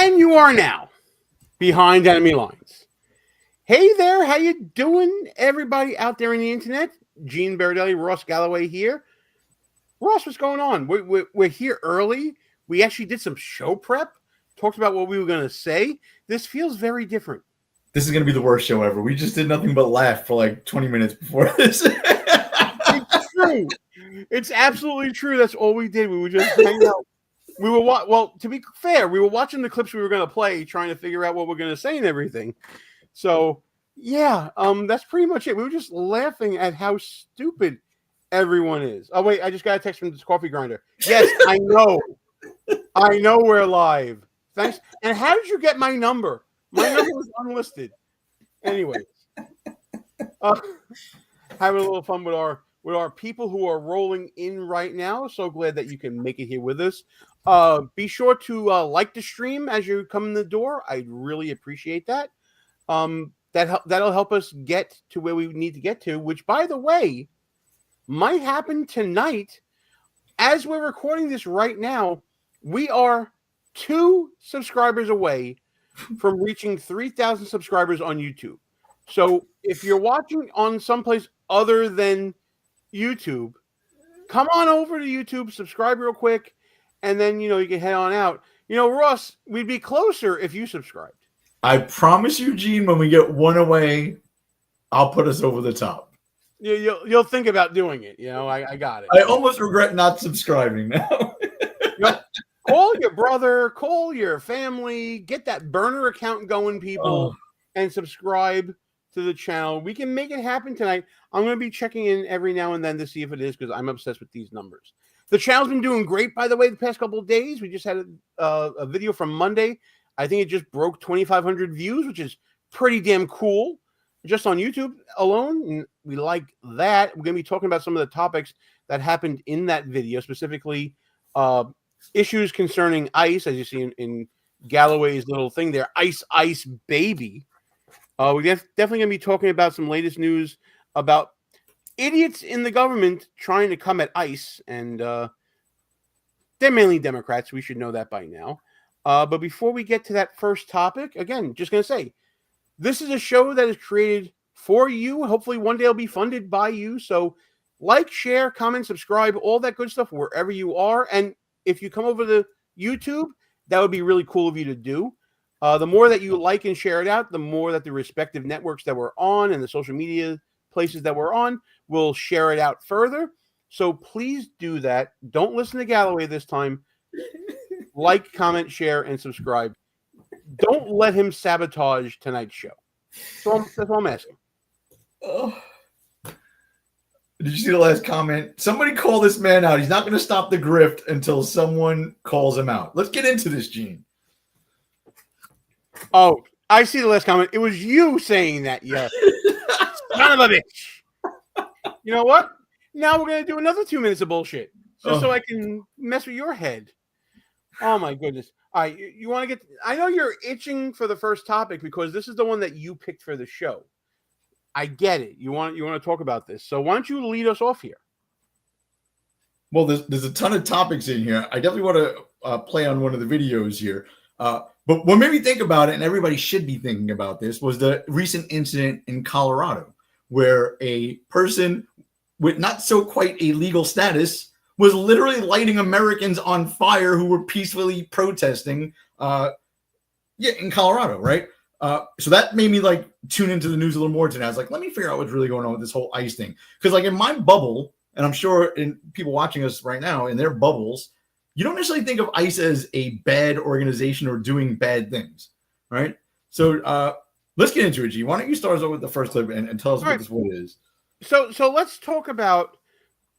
And you are now behind enemy lines. Hey there, how you doing, everybody out there in the internet? Gene Berardelli, Ross Galloway here. Ross, what's going on? We're here early. We actually did some show prep, talked about what we were going to say. This feels very different. This is going to be the worst show ever. We just did nothing but laugh for like 20 minutes before this. It's true. It's absolutely true. That's all we did. We were just hanging out. We were well, to be fair, we were watching the clips we were going to play, trying to figure out what we're going to say and everything. So, yeah, that's pretty much it. We were just laughing at how stupid everyone is. Oh, wait, I just got a text from this coffee grinder. Yes, I know. I know we're live. Thanks. And how did you get my number? My number was unlisted. Anyways, having a little fun with our people who are rolling in right now. So glad that you can make it here with us. Be sure to like the stream as you come in the door. I'd really appreciate that. That'll help us get to where we need to get to, which, by the way, might happen tonight. As we're recording this right now, we are 2 subscribers away from reaching 3,000 subscribers on YouTube. So if you're watching on someplace other than YouTube, come on over to YouTube, subscribe real quick, and then, you can head on out. Ross, we'd be closer if you subscribed. I promise you, Gene, when we get one away, I'll put us over the top. You'll think about doing it. I got it. I almost regret not subscribing now. Call your brother, call your family, get that burner account going, people, and subscribe to the channel. We can make it happen tonight. I'm going to be checking in every now and then to see if it is, because I'm obsessed with these numbers. The channel's been doing great, by the way, the past couple of days. We just had a video from Monday. I think it just broke 2,500 views, which is pretty damn cool, just on YouTube alone. And we like that. We're going to be talking about some of the topics that happened in that video, specifically issues concerning ICE, as you see in Galloway's little thing there, ICE baby. We're definitely going to be talking about some latest news about idiots in the government trying to come at ICE, and they're mainly Democrats. We should know that by now. But before we get to that first topic, again, just going to say, this is a show that is created for you. Hopefully one day it'll be funded by you. So like, share, comment, subscribe, all that good stuff wherever you are. And if you come over to YouTube, that would be really cool of you to do. The more that you like and share it out, the more that the respective networks that we're on and the social media places that we're on will share it out further. So please do that. Don't listen to Galloway this time. Like, comment, share, and subscribe. Don't let him sabotage tonight's show. So that's all I'm asking. Oh. Did you see the last comment? Somebody call this man out. He's not going to stop the grift until someone calls him out. Let's get into this, Gene. Oh, I see the last comment. It was you saying that, yes. Son of a bitch. You know what? Now we're going to do another 2 minutes of bullshit. So I can mess with your head. Oh, my goodness. All right, you want to get... I know you're itching for the first topic because this is the one that you picked for the show. I get it. You want to talk about this. So why don't you lead us off here? Well, there's a ton of topics in here. I definitely want to play on one of the videos here. But what made me think about it, and everybody should be thinking about this, was the recent incident in Colorado where a person with not so quite a legal status was literally lighting Americans on fire who were peacefully protesting in Colorado, right? So that made me tune into the news a little more today. I was like, let me figure out what's really going on with this whole ICE thing. Because in my bubble, and I'm sure in people watching us right now in their bubbles, you don't necessarily think of ICE as a bad organization or doing bad things, right? So let's get into it, G. Why don't you start us off with the first clip and tell us what this one is? So let's talk about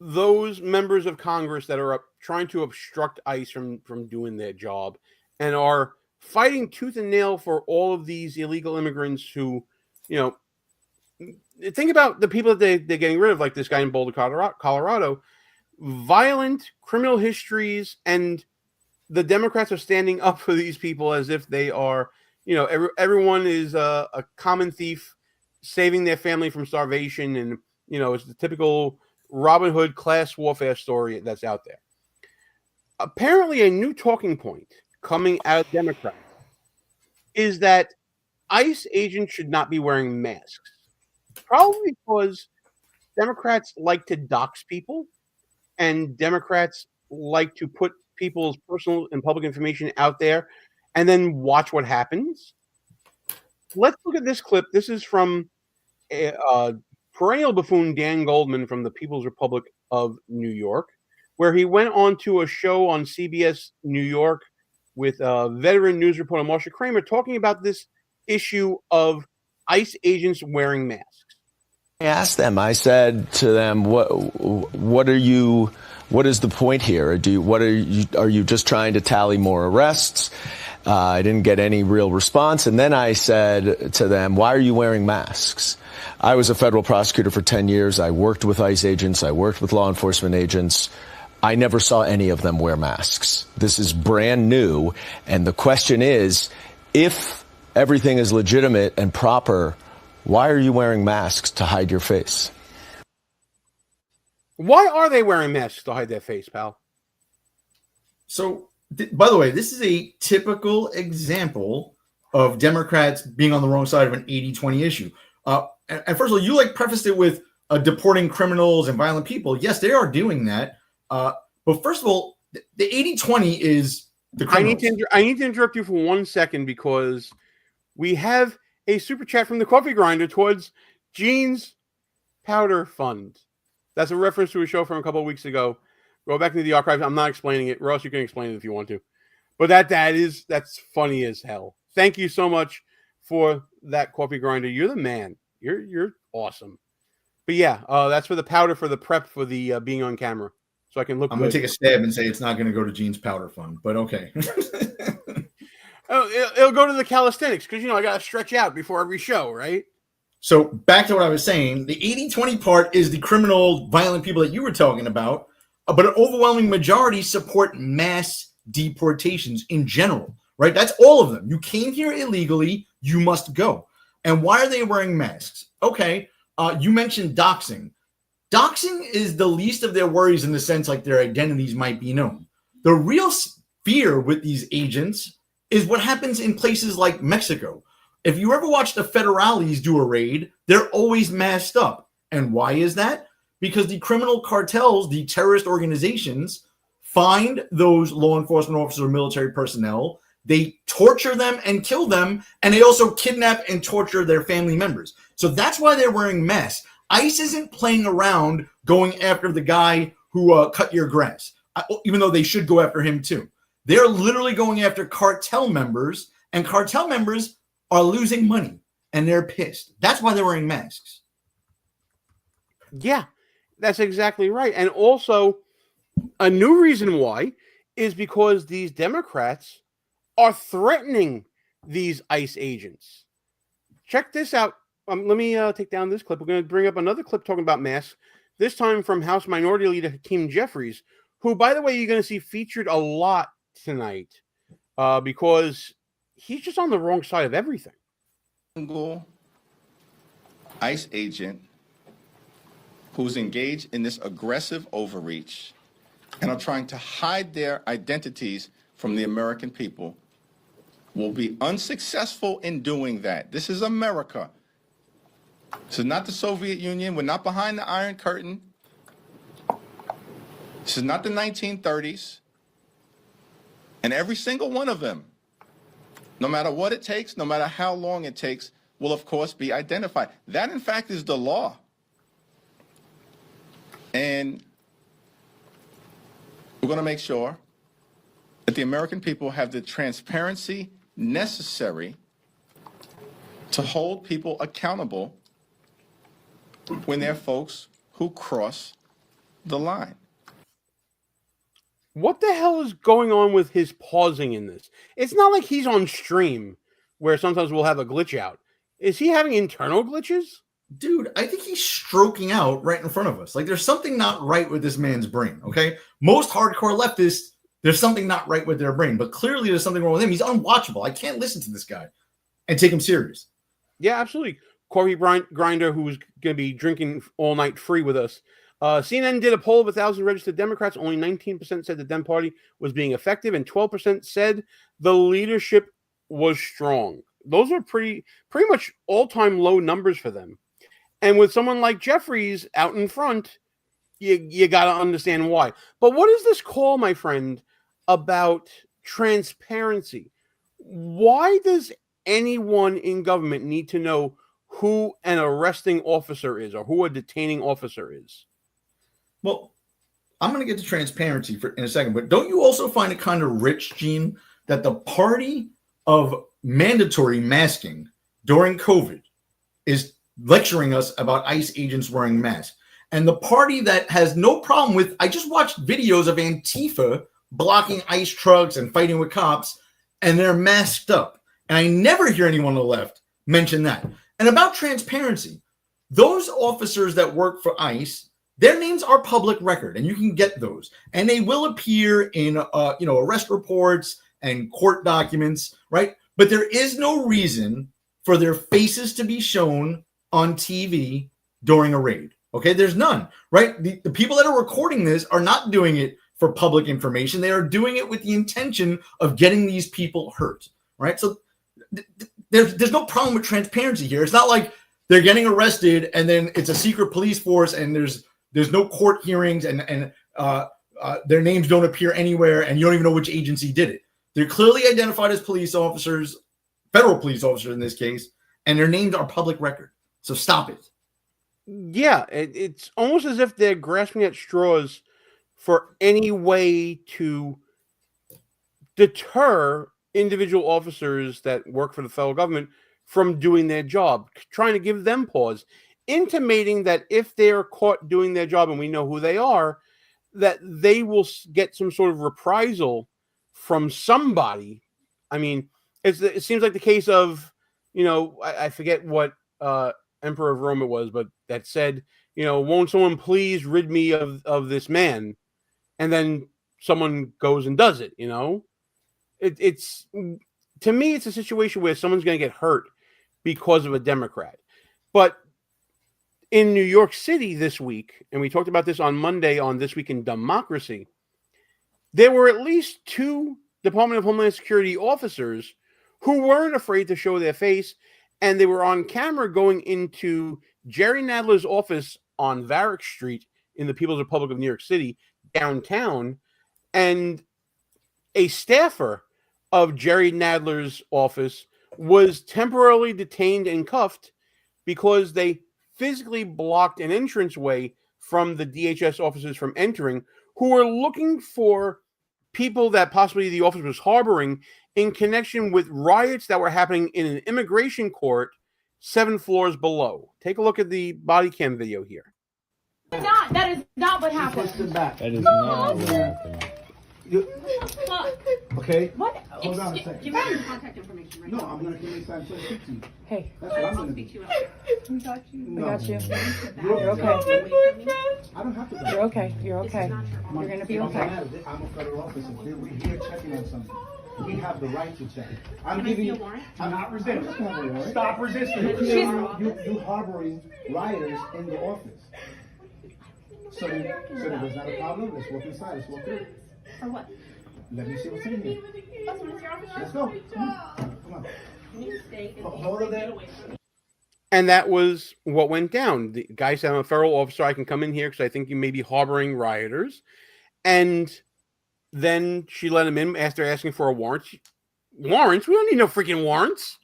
those members of Congress that are trying to obstruct ICE from doing their job and are fighting tooth and nail for all of these illegal immigrants who, think about the people that they're getting rid of, like this guy in Boulder, Colorado, violent criminal histories, and the Democrats are standing up for these people as if they are, everyone is a common thief saving their family from starvation. And, it's the typical Robin Hood class warfare story that's out there. Apparently, a new talking point coming out of Democrats is that ICE agents should not be wearing masks. Probably because Democrats like to dox people, and Democrats like to put people's personal and public information out there and then watch what happens. Let's look at this clip. This is from perennial buffoon Dan Goldman from the People's Republic of New York, where he went on to a show on CBS New York with veteran news reporter Marsha Kramer talking about this issue of ICE agents wearing masks. I asked them, I said to them, what is the point here? Are you just trying to tally more arrests? I didn't get any real response. And then I said to them, why are you wearing masks? I was a federal prosecutor for 10 years. I worked with ICE agents. I worked with law enforcement agents. I never saw any of them wear masks. This is brand new. And the question is, if everything is legitimate and proper, why are you wearing masks to hide your face? Why are they wearing masks to hide their face, pal? So, by the way, this is a typical example of Democrats being on the wrong side of an 80-20 issue. And first of all, you prefaced it with deporting criminals and violent people. Yes, they are doing that. But first of all, the 80-20 is the criminals. I need to interrupt you for 1 second because we have a super chat from the coffee grinder towards Gene's Powder Fund. That's a reference to a show from a couple of weeks ago. Go back into the archives. I'm not explaining it. Ross, you can explain it if you want to. But that's funny as hell. Thank you so much for that coffee grinder. You're the man. You're awesome. But yeah, that's for the powder for the prep for the being on camera. So I can look. I'm going to take a stab and say it's not going to go to Gene's Powder Fund, but okay. Oh, it'll go to the calisthenics because, I got to stretch out before every show, right? So back to what I was saying, the 80-20 part is the criminal, violent people that you were talking about, but an overwhelming majority support mass deportations in general, right? That's all of them. You came here illegally, you must go. And why are they wearing masks? Okay, you mentioned doxing. Doxing is the least of their worries in the sense their identities might be known. The real fear with these agents is what happens in places like Mexico. If you ever watch the federales do a raid, they're always masked up. And why is that? Because the criminal cartels, the terrorist organizations, find those law enforcement officers or military personnel, they torture them and kill them, and they also kidnap and torture their family members. So that's why they're wearing masks. ICE isn't playing around going after the guy who cut your grass, even though they should go after him too. They're literally going after cartel members, and cartel members are losing money, and they're pissed. That's why they're wearing masks. Yeah, that's exactly right. And also, a new reason why is because these Democrats are threatening these ICE agents. Check this out. Let me take down this clip. We're going to bring up another clip talking about masks, this time from House Minority Leader Hakeem Jeffries, who, by the way, you're going to see featured a lot tonight because he's just on the wrong side of everything. Single ICE agent who's engaged in this aggressive overreach and are trying to hide their identities from the American people will be unsuccessful in doing that. This is America. This is not the Soviet Union. We're not behind the Iron Curtain. This is not the 1930s. And every single one of them, no matter what it takes, no matter how long it takes, will of course be identified. That in fact is the law. And we're going to make sure that the American people have the transparency necessary to hold people accountable when they're folks who cross the line. What the hell is going on with his pausing in this? It's not like he's on stream where sometimes we'll have a glitch out. Is he having internal glitches? Dude, I think he's stroking out right in front of us. There's something not right with this man's brain, okay? Most hardcore leftists, there's something not right with their brain, but clearly there's something wrong with him. He's unwatchable. I can't listen to this guy and take him serious. Yeah, absolutely. Coffee Grinder, who's going to be drinking all night free with us. CNN did a poll of 1,000 registered Democrats. Only 19% said the Dem Party was being effective, and 12% said the leadership was strong. Those are pretty much all-time low numbers for them. And with someone like Jeffries out in front, you got to understand why. But what is this call, my friend, about transparency? Why does anyone in government need to know who an arresting officer is or who a detaining officer is? Well, I'm going to get to transparency in a second, but don't you also find it kind of rich, Gene, that the party of mandatory masking during COVID is lecturing us about ICE agents wearing masks? And the party that has no problem with, I just watched videos of Antifa blocking ICE trucks and fighting with cops, and they're masked up. And I never hear anyone on the left mention that. And about transparency, those officers that work for ICE, their names are public record, and you can get those. And they will appear in, arrest reports and court documents, right? But there is no reason for their faces to be shown on TV during a raid. Okay, there's none, right? The people that are recording this are not doing it for public information. They are doing it with the intention of getting these people hurt, right? So there's no problem with transparency here. It's not like they're getting arrested and then it's a secret police force and there's no court hearings and their names don't appear anywhere and you don't even know which agency did it. They're clearly identified as police officers, federal police officers in this case, and their names are public record. So stop it. Yeah, it's almost as if they're grasping at straws for any way to deter individual officers that work for the federal government from doing their job, trying to give them pause, intimating that if they are caught doing their job, and we know who they are, that they will get some sort of reprisal from somebody. I mean, it seems like the case of, I forget what Emperor of Rome it was, but that said, won't someone please rid me of this man? And then someone goes and does it, It's to me, it's a situation where someone's going to get hurt because of a Democrat. But in New York City this week, and we talked about this on Monday on This Week in Democracy, there were at least 2 Department of Homeland Security officers who weren't afraid to show their face, and they were on camera going into Jerry Nadler's office on Varick Street in the People's Republic of New York City, downtown, and a staffer of Jerry Nadler's office was temporarily detained and cuffed because they physically blocked an entranceway from the DHS officers from entering, who were looking for people that possibly the office was harboring in connection with riots that were happening in an immigration court 7 floors below. Take a look at the body cam video here. That is not what happened. That is not what happened. Okay? What? Hold on a second. Give me your contact information right No, now. I'm going to give you time to speak to you. Hey, That's what I'm I'll going to speak to do. you after. we got you. No. I got you. You're okay. I don't have to go. You're okay. You're This okay. is not your fault. You're gonna be It doesn't okay. matter. I'm a federal officer. We're here checking on something. We have the right to check. I'm Can I giving see a you. warrant? I'm not resisting. Stop resisting. You harboring rioters in the office. So there's not a problem. Let's walk inside. Let's walk through. For what? Let me see what's in here. That's what it's your office. Let's go. Come on. You need to stay and Hold it there. away from me. And that was what went down. The guy said, I'm a federal officer. I can come in here because I think you may be harboring rioters. And then she let him in after asking for a warrant. Warrants? We don't need no freaking warrants.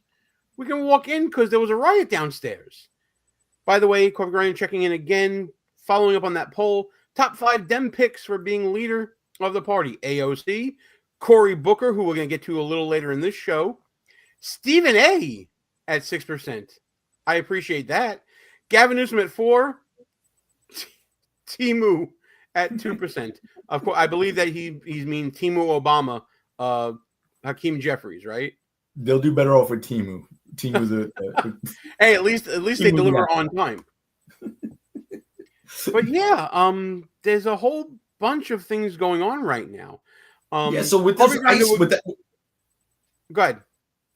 We can walk in because there was a riot downstairs. By the way, Corbett Ryan checking in again, following up on that poll. Top 5 Dem picks for being leader of the party. AOC, Cory Booker, who we're going to get to a little later in this show. Stephen A. at 6%. I appreciate that. Gavin Newsom at 4%. Timu at 2%. Of course, I believe that he's mean Timu Obama, Hakeem Jeffries, right? They'll do better off with Timu. Timu's Hey, at least they deliver on time. But yeah, there's a whole bunch of things going on right now. yeah. So with this ICE, with that, go ahead.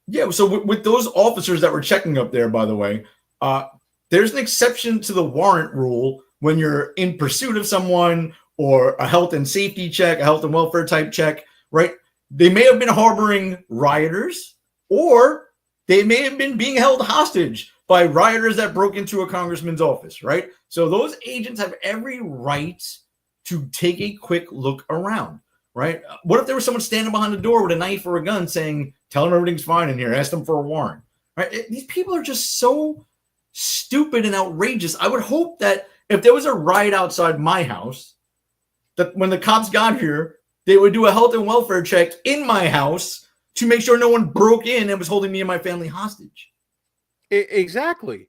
yeah. So with those officers that were checking up there, by the way, there's an exception to the warrant rule when you're in pursuit of someone or a health and safety check, a health and welfare type check, right? They may have been harboring rioters, or they may have been being held hostage by rioters that broke into a congressman's office, right? So those agents have every right to take a quick look around, right? What if there was someone standing behind the door with a knife or a gun saying, tell them everything's fine in here, ask them for a warrant, right? These people are just so stupid and outrageous. I would hope that if there was a riot outside my house, that when the cops got here, they would do a health and welfare check in my house to make sure no one broke in and was holding me and my family hostage. Exactly.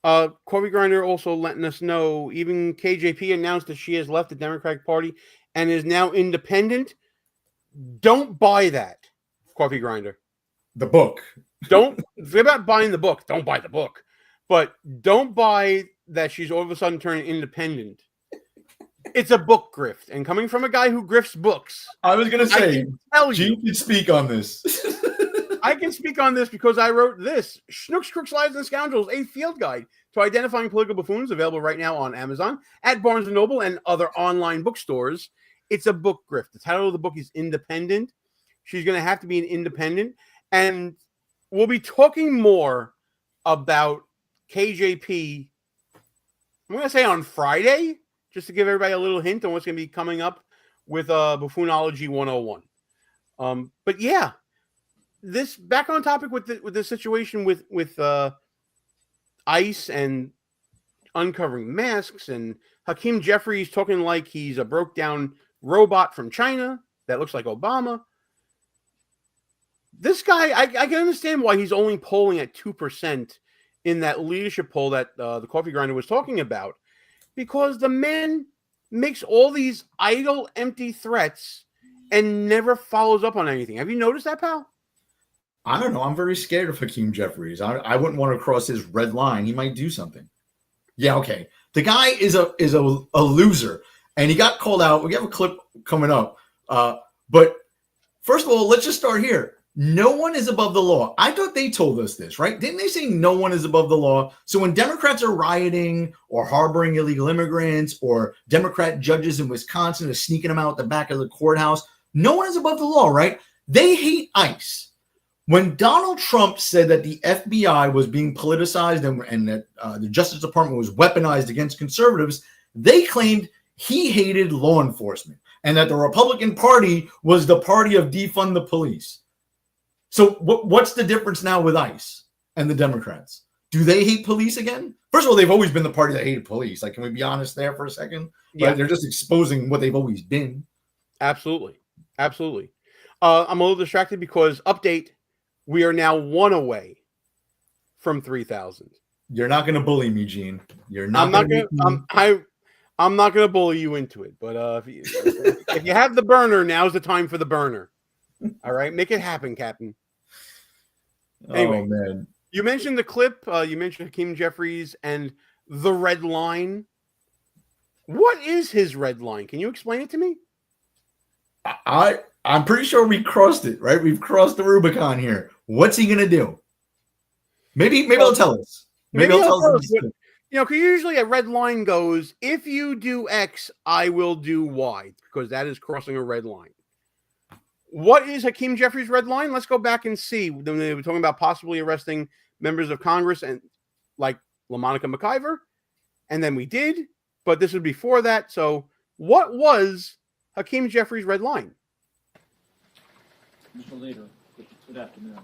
Coffee Grinder also letting us know even KJP announced that she has left the Democratic Party and is now independent. Don't buy that, Coffee Grinder. The book. Don't forget about buying the book. Don't buy the book. But don't buy that she's all of a sudden turning independent. It's a book grift. And coming from a guy who grifts books, I was going to say, you can speak on this. I can speak on this because I wrote this. Schnooks, Crooks, Lies, and Scoundrels, a field guide to identifying political buffoons, available right now on Amazon, at Barnes & Noble, and other online bookstores. It's a book grift. The title of the book is Independent. She's going to have to be an independent. And we'll be talking more about KJP, I'm going to say on Friday, just to give everybody a little hint on what's going to be coming up with Buffoonology 101. But yeah, this back on topic with the situation with ICE and uncovering masks, and Hakeem Jeffries talking like he's a broke down robot from China that looks like Obama. This guy, I can understand why he's only polling at 2% in that leadership poll that the Coffee Grinder was talking about, because the man makes all these idle, empty threats and never follows up on anything. Have you noticed that, pal? I don't know. I'm very scared of Hakeem Jeffries. I wouldn't want to cross his red line. He might do something. Yeah, okay. The guy is a loser, and he got called out. We have a clip coming up. But first of all, let's just start here. No one is above the law. I thought they told us this, right? Didn't they say no one is above the law? So when Democrats are rioting or harboring illegal immigrants, or Democrat judges in Wisconsin are sneaking them out the back of the courthouse, no one is above the law, right? They hate ICE. When Donald Trump said that the FBI was being politicized and that the Justice Department was weaponized against conservatives, they claimed he hated law enforcement and that the Republican Party was the party of defund the police. So what's the difference now with ICE and the Democrats? Do they hate police again? First of all, they've always been the party that hated police. Like, can we be honest there for a second? Yeah. Right? They're just exposing what they've always been. Absolutely. Absolutely. I'm a little distracted because update, we are now 1 away from 3,000. You're not going to bully me, Gene. You're not. I'm not going to bully you into it. But if you have the burner, now's the time for the burner. All right, make it happen, Captain. Anyway, oh man, you mentioned the clip. You mentioned Hakeem Jeffries and the red line. What is his red line? Can you explain it to me? I'm pretty sure we crossed it, right? We've crossed the Rubicon here. What's he gonna do? Maybe he'll tell us. Maybe he'll tell us. But, because usually a red line goes, if you do X, I will do Y, because that is crossing a red line. What is Hakeem Jeffries' red line? Let's go back and see. They were talking about possibly arresting members of Congress and like LaMonica McIver, and then we did, but this was before that. So what was Hakeem Jeffries' red line? Mr. Leader, good afternoon.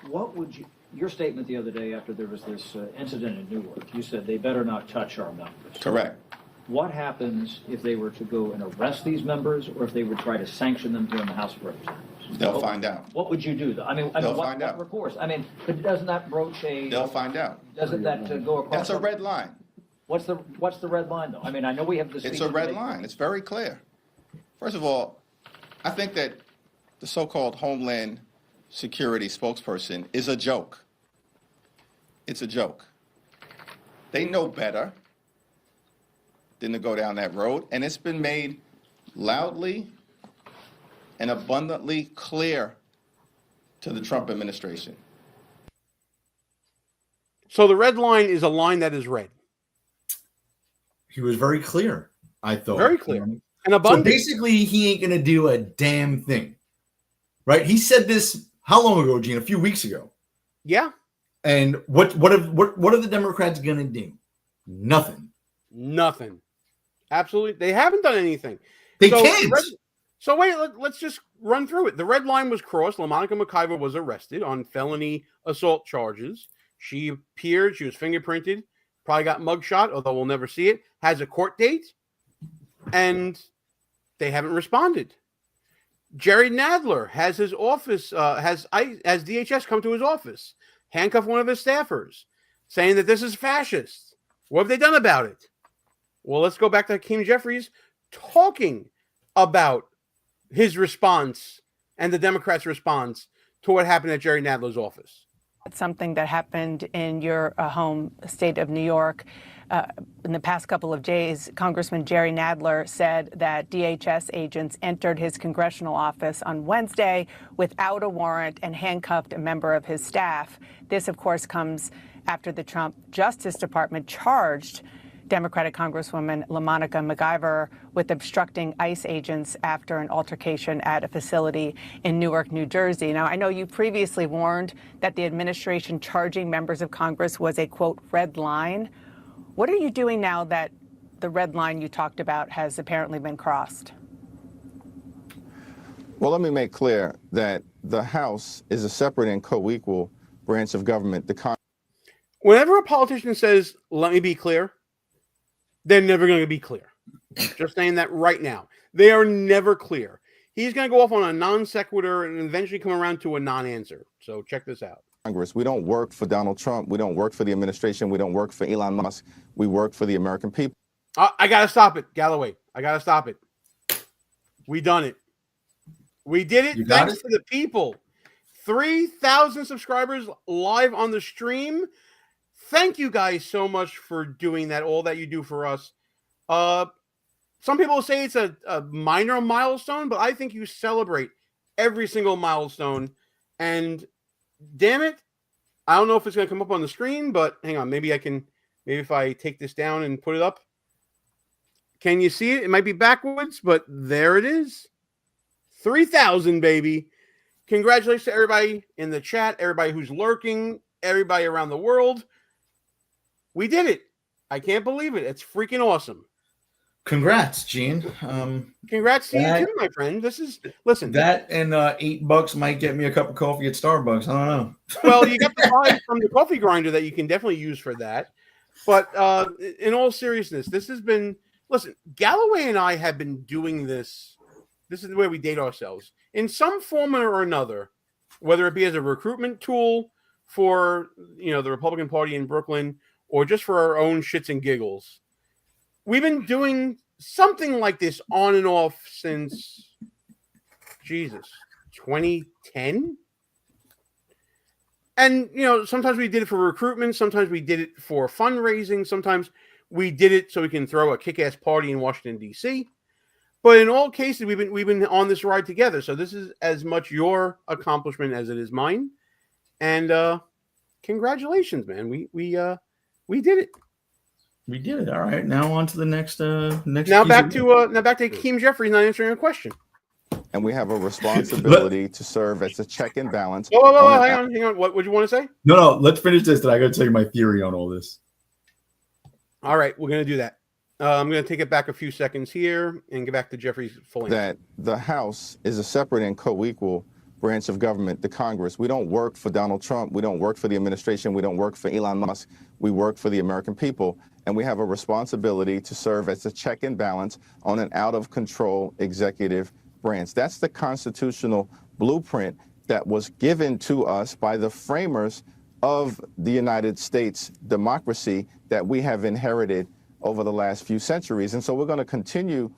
What would your statement the other day after there was this incident in Newark, you said they better not touch our members. Correct. What happens if they were to go and arrest these members, or if they would try to sanction them here in the House of Representatives? They'll find out. What would you do? They'll find out. What recourse? But doesn't that broach a... They'll find out. Doesn't that go across... That's a red line. What's the red line, though? I know we have this... It's a red line. It's very clear. First of all, I think that the so-called Homeland Security spokesperson is a joke. It's a joke. They know better than to go down that road, and it's been made loudly and abundantly clear to the Trump administration. So the red line is a line that is red. He was very clear, I thought. Very clear. And abundant. So basically, he ain't going to do a damn thing, right? He said this how long ago, Gene? A few weeks ago. Yeah. And what are the Democrats going to do? Nothing. Nothing. Absolutely. They haven't done anything. They can't. So wait, let's just run through it. The red line was crossed. LaMonica McIver was arrested on felony assault charges. She appeared. She was fingerprinted. Probably got mugshot, although we'll never see it. Has a court date. And they haven't responded. Jerry Nadler has his office, has DHS come to his office, handcuff one of his staffers, saying that this is fascist. What have they done about it? Well, let's go back to Hakeem Jeffries talking about his response and the Democrats' response to what happened at Jerry Nadler's office. It's something that happened in your home state of New York. In the past couple of days, Congressman Jerry Nadler said that DHS agents entered his congressional office on Wednesday without a warrant and handcuffed a member of his staff. This, of course, comes after the Trump Justice Department charged Democratic Congresswoman LaMonica McIver with obstructing ICE agents after an altercation at a facility in Newark, New Jersey. Now, I know you previously warned that the administration charging members of Congress was a, quote, red line. What are you doing now that the red line you talked about has apparently been crossed? Well, let me make clear that the House is a separate and co-equal branch of government. Whenever a politician says, let me be clear, they're never going to be clear. Just saying that right now. They are never clear. He's going to go off on a non sequitur and eventually come around to a non-answer. So check this out. Congress. We don't work for Donald Trump. We don't work for the administration. We don't work for Elon Musk. We work for the American people. I got to stop it, Galloway. I got to stop it. We done it. We did it thanks to the people. 3,000 subscribers live on the stream. Thank you guys so much for doing that, all that you do for us. Some people say it's a minor milestone, but I think you celebrate every single milestone. And damn it, I don't know if it's going to come up on the screen, but hang on. Maybe if I take this down and put it up. Can you see it? It might be backwards, but there it is. 3,000, baby. Congratulations to everybody in the chat, everybody who's lurking, everybody around the world. We did it. I can't believe it. It's freaking awesome. Congrats, Gene. Congrats to you too, my friend. Listen. That and $8 might get me a cup of coffee at Starbucks. I don't know. Well, you got the prize from the coffee grinder that you can definitely use for that. But in all seriousness, this has been, listen, Galloway and I have been doing this. This is the way we date ourselves in some form or another, whether it be as a recruitment tool for, the Republican Party in Brooklyn, or just for our own shits and giggles. We've been doing something like this on and off since, 2010? And, sometimes we did it for recruitment. Sometimes we did it for fundraising. Sometimes we did it so we can throw a kick-ass party in Washington, D.C. But in all cases, we've been on this ride together. So this is as much your accomplishment as it is mine. And congratulations, man. We did it. We did it. All right. Now on to the next. Now back to Hakeem Jeffries not answering a question. And we have a responsibility to serve as a check and balance. Whoa, hang on. What would you want to say? No. Let's finish this. Then I got to tell you my theory on all this. All right, we're going to do that. I'm going to take it back a few seconds here and get back to Jeffries' full answer. That the House is a separate and co-equal branch of government, the Congress. We don't work for Donald Trump. We don't work for the administration. We don't work for Elon Musk. We work for the American people. And we have a responsibility to serve as a check and balance on an out-of-control executive branch. That's the constitutional blueprint that was given to us by the framers of the United States democracy that we have inherited over the last few centuries. And so we're going to continue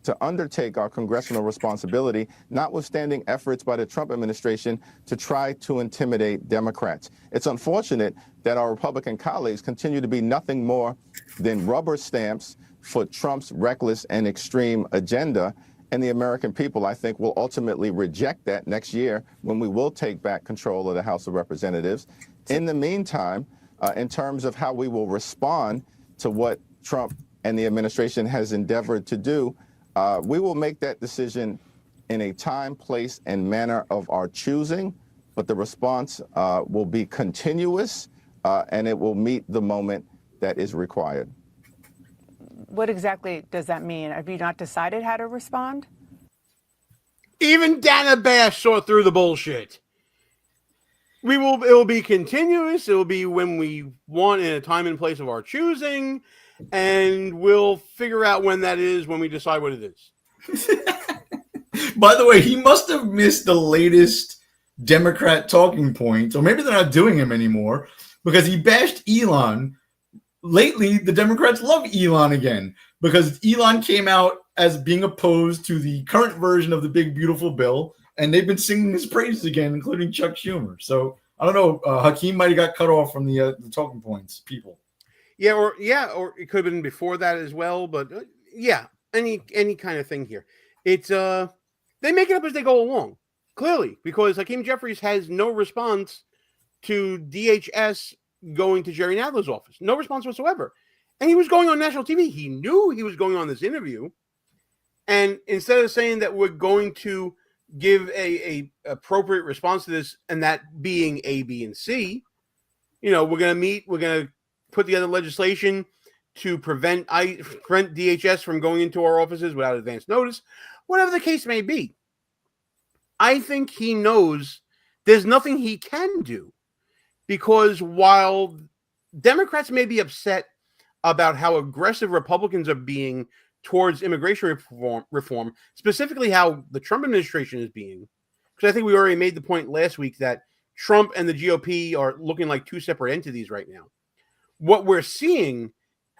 to undertake our congressional responsibility, notwithstanding efforts by the Trump administration to try to intimidate Democrats. It's unfortunate that our Republican colleagues continue to be nothing more than rubber stamps for Trump's reckless and extreme agenda. And the American people, I think, will ultimately reject that next year when we will take back control of the House of Representatives. In the meantime, in terms of how we will respond to what Trump and the administration has endeavored to do, we will make that decision in a time, place, and manner of our choosing. but the response will be continuous and it will meet the moment that is required. What exactly does that mean? Have you not decided how to respond? Even Dana Bash saw through the bullshit. It will be continuous. It will be when we want in a time and place of our choosing, and we'll figure out when that is when we decide what it is. By the way, he must have missed the latest Democrat talking points, or maybe they're not doing him anymore, because he bashed Elon. Lately, the Democrats love Elon again because Elon came out as being opposed to the current version of the big, beautiful bill, and they've been singing his praises again, including Chuck Schumer. So I don't know. Hakeem might have got cut off from the talking points people. Yeah, or it could have been before that as well. But yeah, any kind of thing here. It's they make it up as they go along, clearly, because Hakeem Jeffries has no response to DHS going to Jerry Nadler's office. No response whatsoever. And he was going on national TV. He knew he was going on this interview. And instead of saying that we're going to give a appropriate response to this, and that being A, B, and C, we're going to meet, we're going to put together legislation to prevent DHS from going into our offices without advance notice, whatever the case may be. I think he knows there's nothing he can do. Because while Democrats may be upset about how aggressive Republicans are being towards immigration reform, specifically how the Trump administration is being, because I think we already made the point last week that Trump and the GOP are looking like two separate entities right now. What we're seeing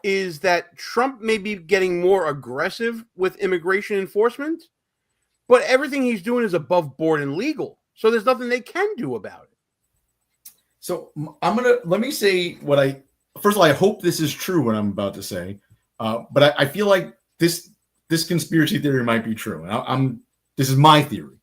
is that Trump may be getting more aggressive with immigration enforcement, but everything he's doing is above board and legal. So there's nothing they can do about it. So let me say first of all, I hope this is true what I'm about to say, but I feel like this conspiracy theory might be true. This is my theory.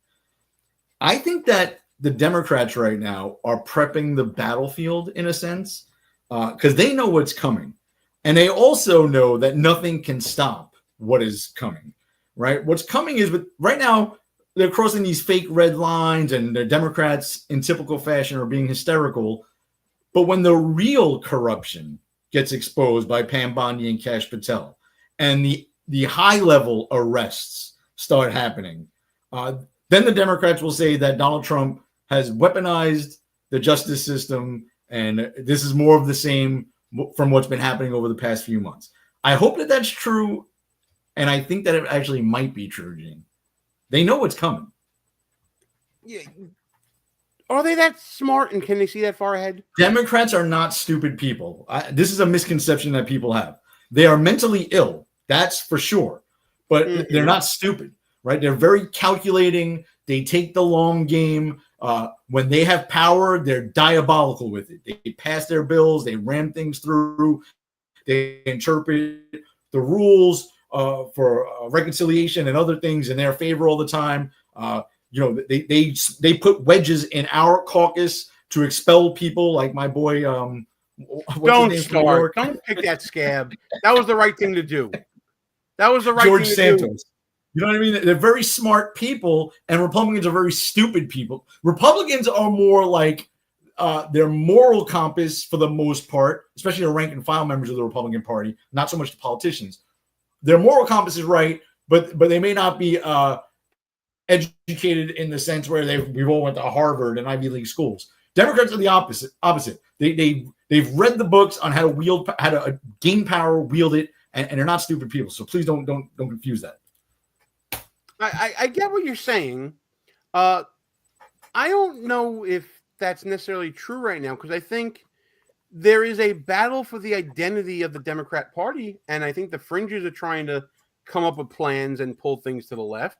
I think that the Democrats right now are prepping the battlefield in a sense, because they know what's coming. And they also know that nothing can stop what is coming, right? What's coming is right now, they're crossing these fake red lines, and the Democrats in typical fashion are being hysterical. But when the real corruption gets exposed by Pam Bondi and Kash Patel, and the high-level arrests start happening, then the Democrats will say that Donald Trump has weaponized the justice system, and this is more of the same from what's been happening over the past few months. I hope that that's true, and I think that it actually might be true, Gene. They know what's coming. Yeah. Are they that smart, and can they see that far ahead? Democrats are not stupid people. This is a misconception that people have. They are mentally ill, that's for sure. But they're not stupid, right? They're very calculating. They take the long game. When they have power, they're diabolical with it. They pass their bills. They ram things through. They interpret the rules for reconciliation and other things in their favor all the time. They put wedges in our caucus to expel people like my boy. Don't start. Don't pick that scab. That was the right thing to do. That was the right George thing Santos. to do. You know what I mean? They're very smart people, and Republicans are very stupid people. Republicans are more like their moral compass for the most part, especially the rank and file members of the Republican Party, not so much the politicians. Their moral compass is right, but they may not be educated in the sense where we've all went to Harvard and Ivy League schools. Democrats are the opposite. They've read the books on how to gain power, wield it, and they're not stupid people. So please don't confuse that. I get what you're saying. I don't know if that's necessarily true right now, because I think there is a battle for the identity of the Democrat Party, and I think the fringes are trying to come up with plans and pull things to the left.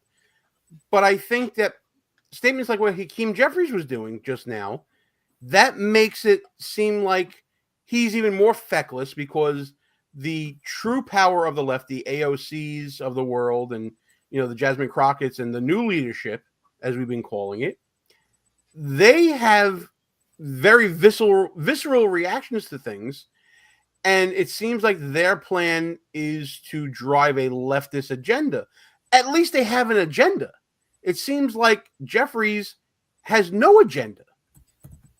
But I think that statements like what Hakeem Jeffries was doing just now, that makes it seem like he's even more feckless, because the true power of the left, the AOCs of the world, and the Jasmine Crockett's and the new leadership, as we've been calling it, they have very visceral reactions to things. And it seems like their plan is to drive a leftist agenda. At least they have an agenda. It seems like Jeffries has no agenda.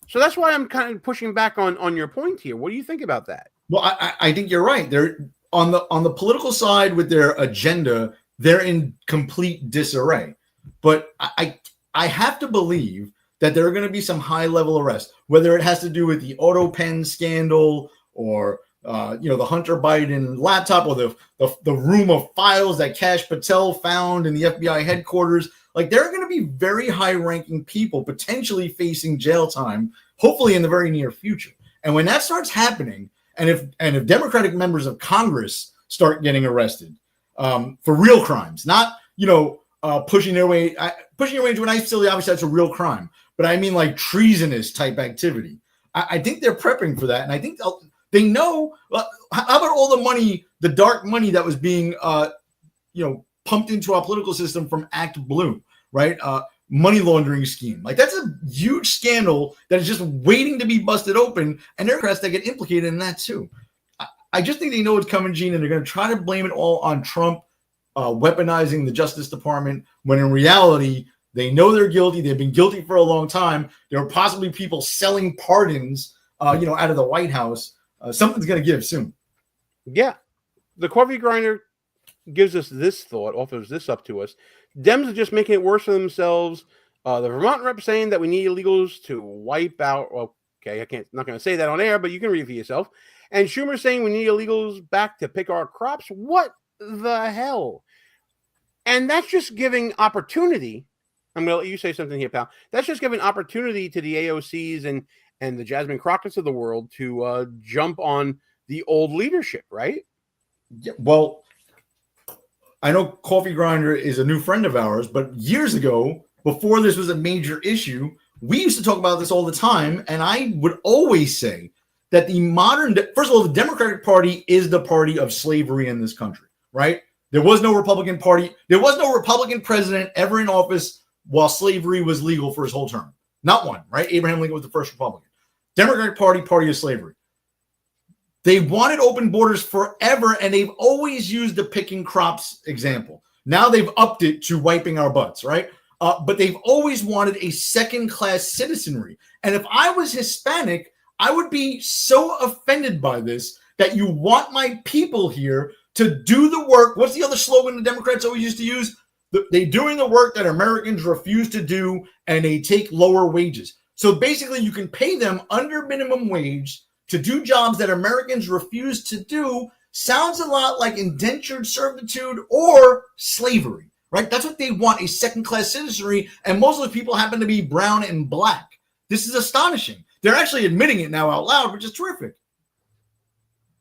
So that's why I'm kind of pushing back on your point here. What do you think about that? Well, I think you're right. They're on the political side with their agenda. They're in complete disarray. But I have to believe that there are going to be some high level arrests, whether it has to do with the auto pen scandal or the Hunter Biden laptop or the room of files that Kash Patel found in the FBI headquarters. Like, there are going to be very high ranking people potentially facing jail time, hopefully in the very near future. And when that starts happening, and if Democratic members of Congress start getting arrested for real crimes, not pushing their way into an ICE facility, obviously that's a real crime. But I mean like treasonous type activity. I think they're prepping for that, and I think they know. How about all the money, the dark money that was being pumped into our political system from Act Blue, right? Money laundering scheme. Like, that's a huge scandal that is just waiting to be busted open, and there are Democrats that get implicated in that too. I just think they know it's coming, Gene, and they're going to try to blame it all on Trump weaponizing the Justice Department, when in reality, they know they're guilty. They've been guilty for a long time. There are possibly people selling pardons, out of the White House. Something's going to give soon. Yeah. The coffee grinder gives us this thought, offers this up to us. Dems are just making it worse for themselves. The Vermont rep saying that we need illegals to wipe out. Okay, not going to say that on air, but you can read for yourself. And Schumer saying we need illegals back to pick our crops. What the hell? And that's just giving opportunity. I'm going to let you say something here, pal. That's just giving opportunity to the AOCs and the Jasmine Crockett's of the world to jump on the old leadership, right? Yeah, well, I know Coffee Grinder is a new friend of ours, but years ago, before this was a major issue, we used to talk about this all the time, and I would always say that first of all, the Democratic Party is the party of slavery in this country, right? There was no Republican Party. There was no Republican president ever in office while slavery was legal for his whole term. Not one, right? Abraham Lincoln was the first Republican. Democratic Party, party of slavery. They wanted open borders forever, and they've always used the picking crops example. Now they've upped it to wiping our butts, right? But they've always wanted a second-class citizenry. And if I was Hispanic, I would be so offended by this, that you want my people here to do the work. What's the other slogan the Democrats always used to use? They're doing the work that Americans refuse to do, and they take lower wages. So basically, you can pay them under minimum wage to do jobs that Americans refuse to do. Sounds a lot like indentured servitude or slavery, right? That's what they want, a second-class citizenry, and most of the people happen to be brown and black. This is astonishing. They're actually admitting it now out loud, which is terrific.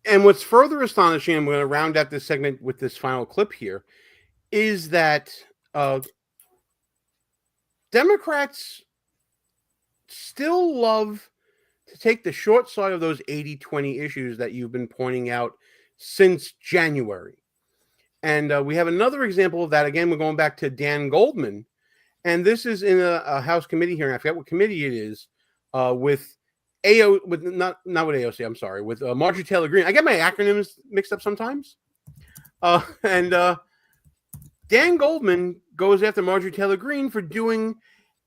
And what's further astonishing, I'm going to round out this segment with this final clip here, is that Democrats still love to take the short side of those 80-20 issues that you've been pointing out since January. And we have another example of that. Again, we're going back to Dan Goldman. And this is in a House committee hearing. I forget what committee it is, not with AOC, I'm sorry, with Marjorie Taylor Greene. I get my acronyms mixed up sometimes. And Dan Goldman goes after Marjorie Taylor Greene for doing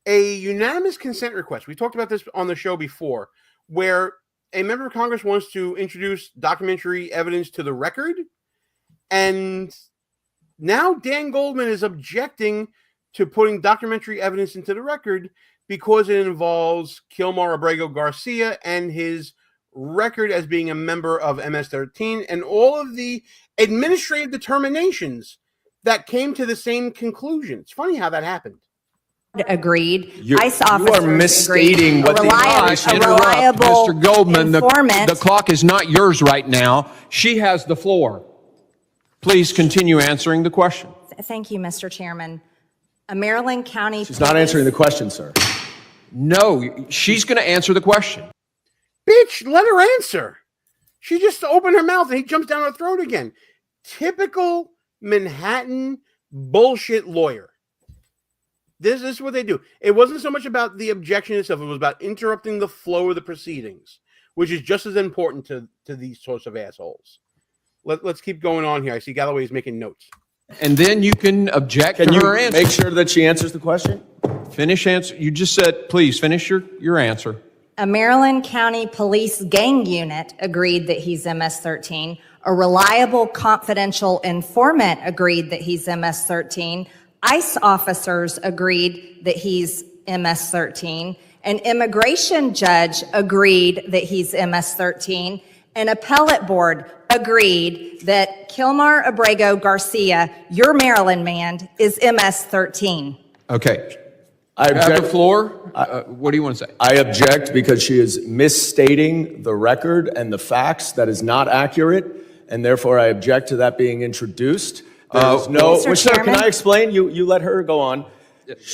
a unanimous consent request. We talked about this on the show before, where a member of Congress wants to introduce documentary evidence to the record. And now Dan Goldman is objecting to putting documentary evidence into the record because it involves Kilmar Abrego Garcia and his record as being a member of MS-13 and all of the administrative determinations that came to the same conclusion. It's funny how that happened. Agreed. ICE officers you are misstating what a reliable Mr. Goldman, the clock is not yours right now. She has the floor. Please continue answering the question. Thank you, Mr. Chairman. A Maryland County She's not answering the question, sir. No, she's going to answer the question. Bitch, let her answer. She just opened her mouth and he jumps down her throat again. Typical Manhattan bullshit lawyer. This is what they do. It wasn't so much about the objection itself. It was about interrupting the flow of the proceedings, which is just as important to these sorts of assholes. Let's keep going on here. I see Galloway's making notes. And then you can object to her answer. Make sure that she answers the question? Finish answer. You just said, please finish your answer. A Maryland County Police gang unit agreed that he's MS-13. A reliable confidential informant agreed that he's MS-13. ICE officers agreed that he's MS-13. An immigration judge agreed that he's MS-13. An appellate board agreed that Kilmar Abrego Garcia, your Maryland man, is MS-13. Okay. I You have the object. floor. What do you want to say? I object because she is misstating the record and the facts. That is not accurate, and therefore I object to that being introduced. There's no. Mr. Well, sir, can Chairman? I explain? You let her go on.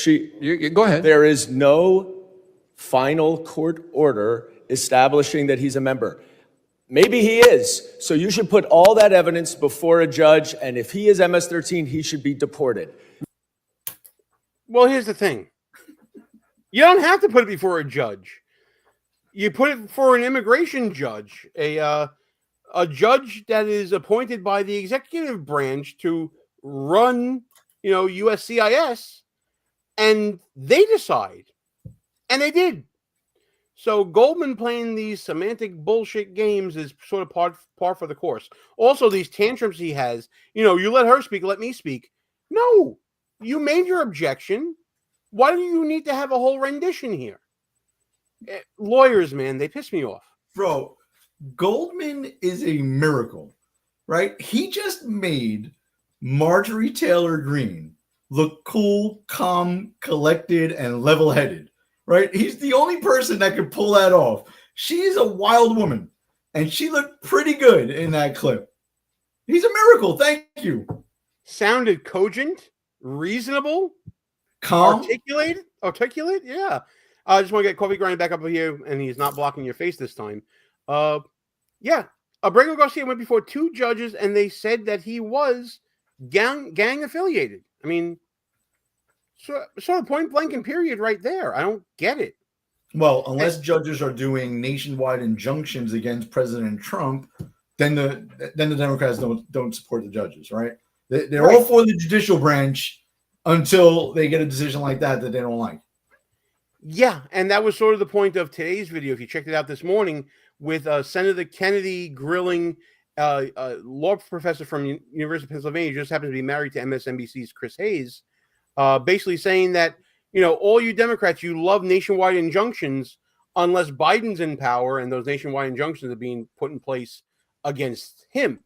You go ahead. There is no final court order establishing that he's a member. Maybe he is. So you should put all that evidence before a judge, and if he is MS-13, he should be deported. Well, here's the thing. You don't have to put it before a judge. You put it before an immigration judge, a judge that is appointed by the executive branch to run, USCIS, and they decide. And they did. So Goldman playing these semantic bullshit games is sort of par for the course. Also, these tantrums he has, you let her speak, let me speak. No, you made your objection. Why do you need to have a whole rendition here? Lawyers, man, they piss me off. Bro, Goldman is a miracle, right? He just made Marjorie Taylor Greene look cool, calm, collected, and level-headed, right? He's the only person that could pull that off. She's a wild woman, and she looked pretty good in that clip. He's a miracle. Thank you. Sounded cogent, reasonable, calm, articulate. Yeah. I just want to get Coffee Grind back up here, and he's not blocking your face this time. Yeah. Abrego Garcia went before two judges, and they said that he was gang affiliated. I mean, sort of point blank and period right there. I don't get it. Well, unless judges are doing nationwide injunctions against President Trump, then the Democrats don't support the judges, right? They're Right. all for the judicial branch until they get a decision like that they don't like. Yeah, and that was sort of the point of today's video. If you checked it out this morning, with Senator Kennedy grilling a law professor from University of Pennsylvania, who just happens to be married to MSNBC's Chris Hayes, basically saying that, all you Democrats, you love nationwide injunctions unless Biden's in power, and those nationwide injunctions are being put in place against him.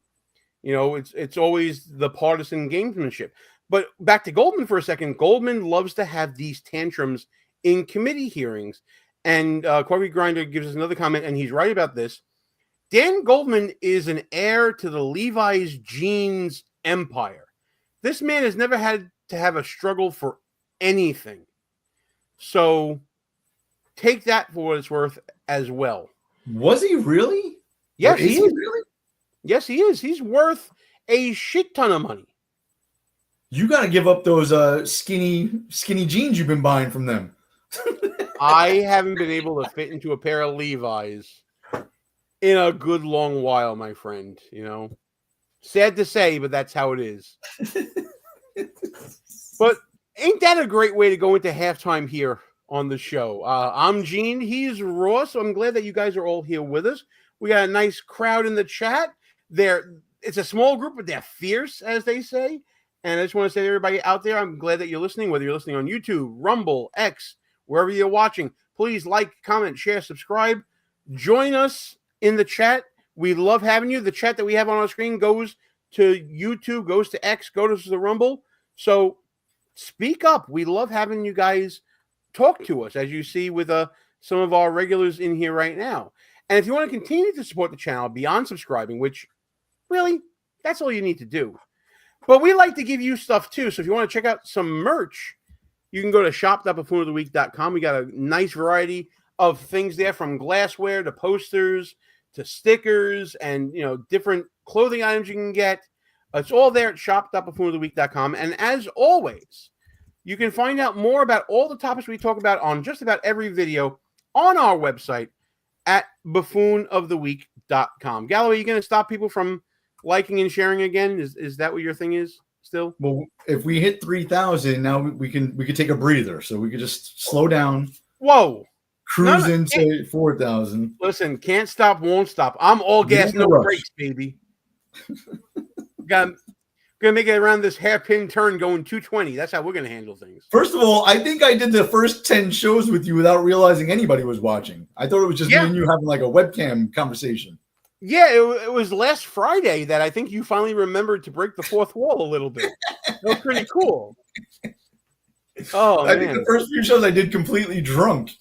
It's always the partisan gamesmanship. But back to Goldman for a second. Goldman loves to have these tantrums in committee hearings. And Coffee Grinder gives us another comment, and he's right about this. Dan Goldman is an heir to the Levi's jeans empire. This man has never had to have a struggle for anything. So take that for what it's worth as well. Was he really? Yes, Is he he is. really? Yes, he is. He's worth a shit ton of money. You got to give up those skinny jeans you've been buying from them. I haven't been able to fit into a pair of Levi's in a good long while, my friend. Sad to say, but that's how it is. But ain't that a great way to go into halftime here on the show? I'm Gene. He's Ross. So I'm glad that you guys are all here with us. We got a nice crowd in the chat. It's a small group, but they're fierce, as they say. And I just want to say to everybody out there, I'm glad that you're listening, whether you're listening on YouTube, Rumble, X, wherever you're watching. Please like, comment, share, subscribe. Join us in the chat. We love having you. The chat that we have on our screen goes to YouTube, goes to X, goes to the Rumble. So speak up. We love having you guys talk to us, as you see with some of our regulars in here right now. And if you want to continue to support the channel beyond subscribing, which really, that's all you need to do. But we like to give you stuff too. So if you want to check out some merch, you can go to shop.buffoonoftheweek.com. We got a nice variety of things there, from glassware to posters to stickers and different clothing items you can get. It's all there at shop.buffoonoftheweek.com. And as always, you can find out more about all the topics we talk about on just about every video on our website at buffoonoftheweek.com. Galloway, you going to stop people from liking and sharing again? Is that what your thing is still? Well, if we hit 3,000, now we can take a breather, so we could just slow down. Whoa. Cruise into 4,000. Listen, can't stop, won't stop. I'm all gas, no brakes, baby. Gonna make it around this hairpin turn going 220. That's how we're gonna handle things. First of all, I think I did the first 10 shows with you without realizing anybody was watching. I thought it was just me and you having like a webcam conversation. Yeah, it was last Friday that I think you finally remembered to break the fourth wall a little bit. That was pretty cool. Oh, I think the first few shows I did completely drunk.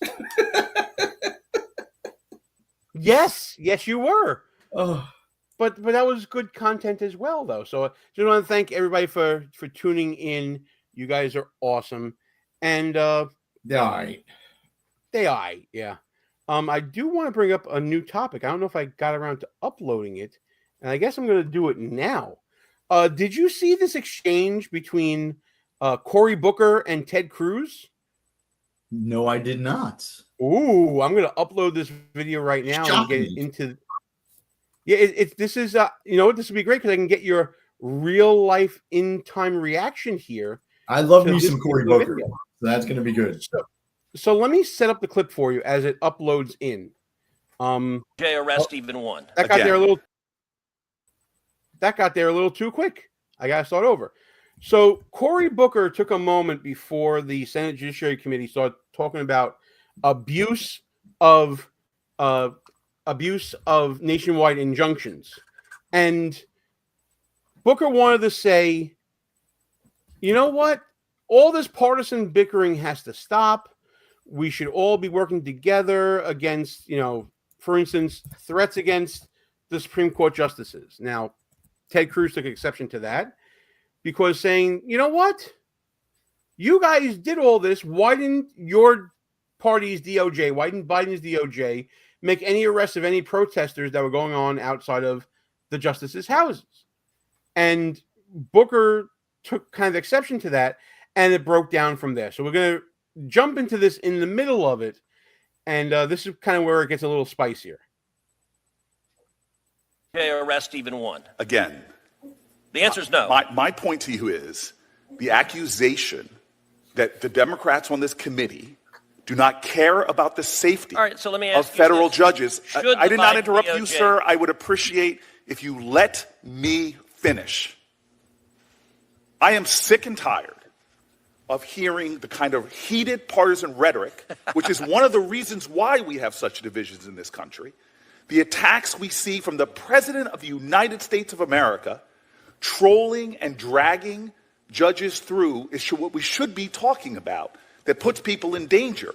Yes, you were. Oh. But that was good content as well, though. So I just want to thank everybody for tuning in. You guys are awesome. And they all right. Yeah. I do want to bring up a new topic. I don't know if I got around to uploading it, and I guess I'm going to do it now. Did you see this exchange between Cory Booker and Ted Cruz? No, I did not. Ooh, I'm going to upload this video right now and get it into. Yeah, this is you know what, this would be great because I can get your real life in time reaction here. I love me some Cory Booker. So that's going to be good. So let me set up the clip for you as it uploads in. Arrest even one. That got there a little. That got there a little too quick. I got to start over. So Cory Booker took a moment before the Senate Judiciary Committee started talking about abuse of nationwide injunctions, and Booker wanted to say, you know what? All this partisan bickering has to stop. We should all be working together against, for instance, threats against the Supreme Court justices. Now, Ted Cruz took exception to that because saying, you know what? You guys did all this. Why didn't your party's DOJ, why didn't Biden's DOJ make any arrests of any protesters that were going on outside of the justices' houses? And Booker took kind of exception to that, and it broke down from there. So we're going to jump into this in the middle of it, and this is kind of where it gets a little spicier. Arrest even one. Again, the answer is no. My point to you is the accusation that the Democrats on this committee do not care about the safety of federal judges. I did not interrupt you, sir. I would appreciate if you let me finish. I am sick and tired of hearing the kind of heated partisan rhetoric, which is one of the reasons why we have such divisions in this country. The attacks we see from the President of the United States of America trolling and dragging judges through is what we should be talking about, that puts people in danger.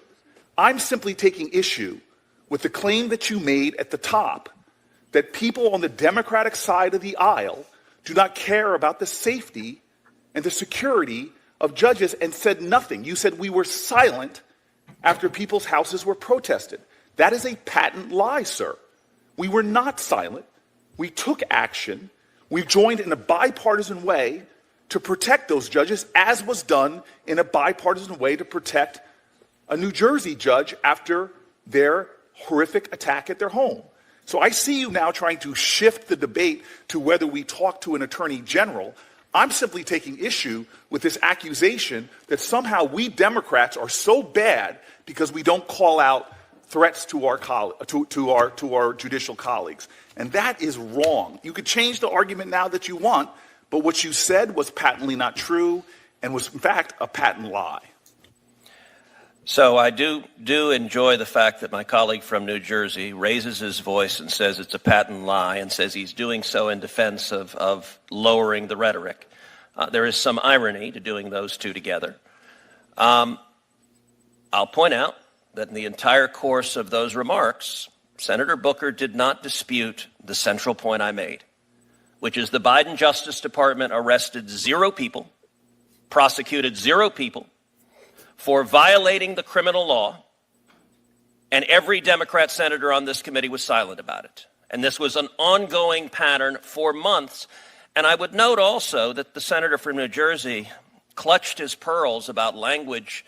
I'm simply taking issue with the claim that you made at the top that people on the Democratic side of the aisle do not care about the safety and the security of judges and said nothing. You said we were silent after people's houses were protested. That is a patent lie, sir. We were not silent. We took action. We joined in a bipartisan way to protect those judges, as was done in a bipartisan way to protect a New Jersey judge after their horrific attack at their home. So I see you now trying to shift the debate to whether we talk to an attorney general. I'm simply taking issue with this accusation that somehow we Democrats are so bad because we don't call out threats to our judicial colleagues. And that is wrong. You could change the argument now that you want, but what you said was patently not true and was, in fact, a patent lie. So I do enjoy the fact that my colleague from New Jersey raises his voice and says it's a patent lie and says he's doing so in defense of lowering the rhetoric. There is some irony to doing those two together. I'll point out that in the entire course of those remarks, Senator Booker did not dispute the central point I made, which is the Biden Justice Department arrested 0 people, prosecuted 0 people for violating the criminal law, and every Democrat senator on this committee was silent about it. And this was an ongoing pattern for months. And I would note also that the senator from New Jersey clutched his pearls about language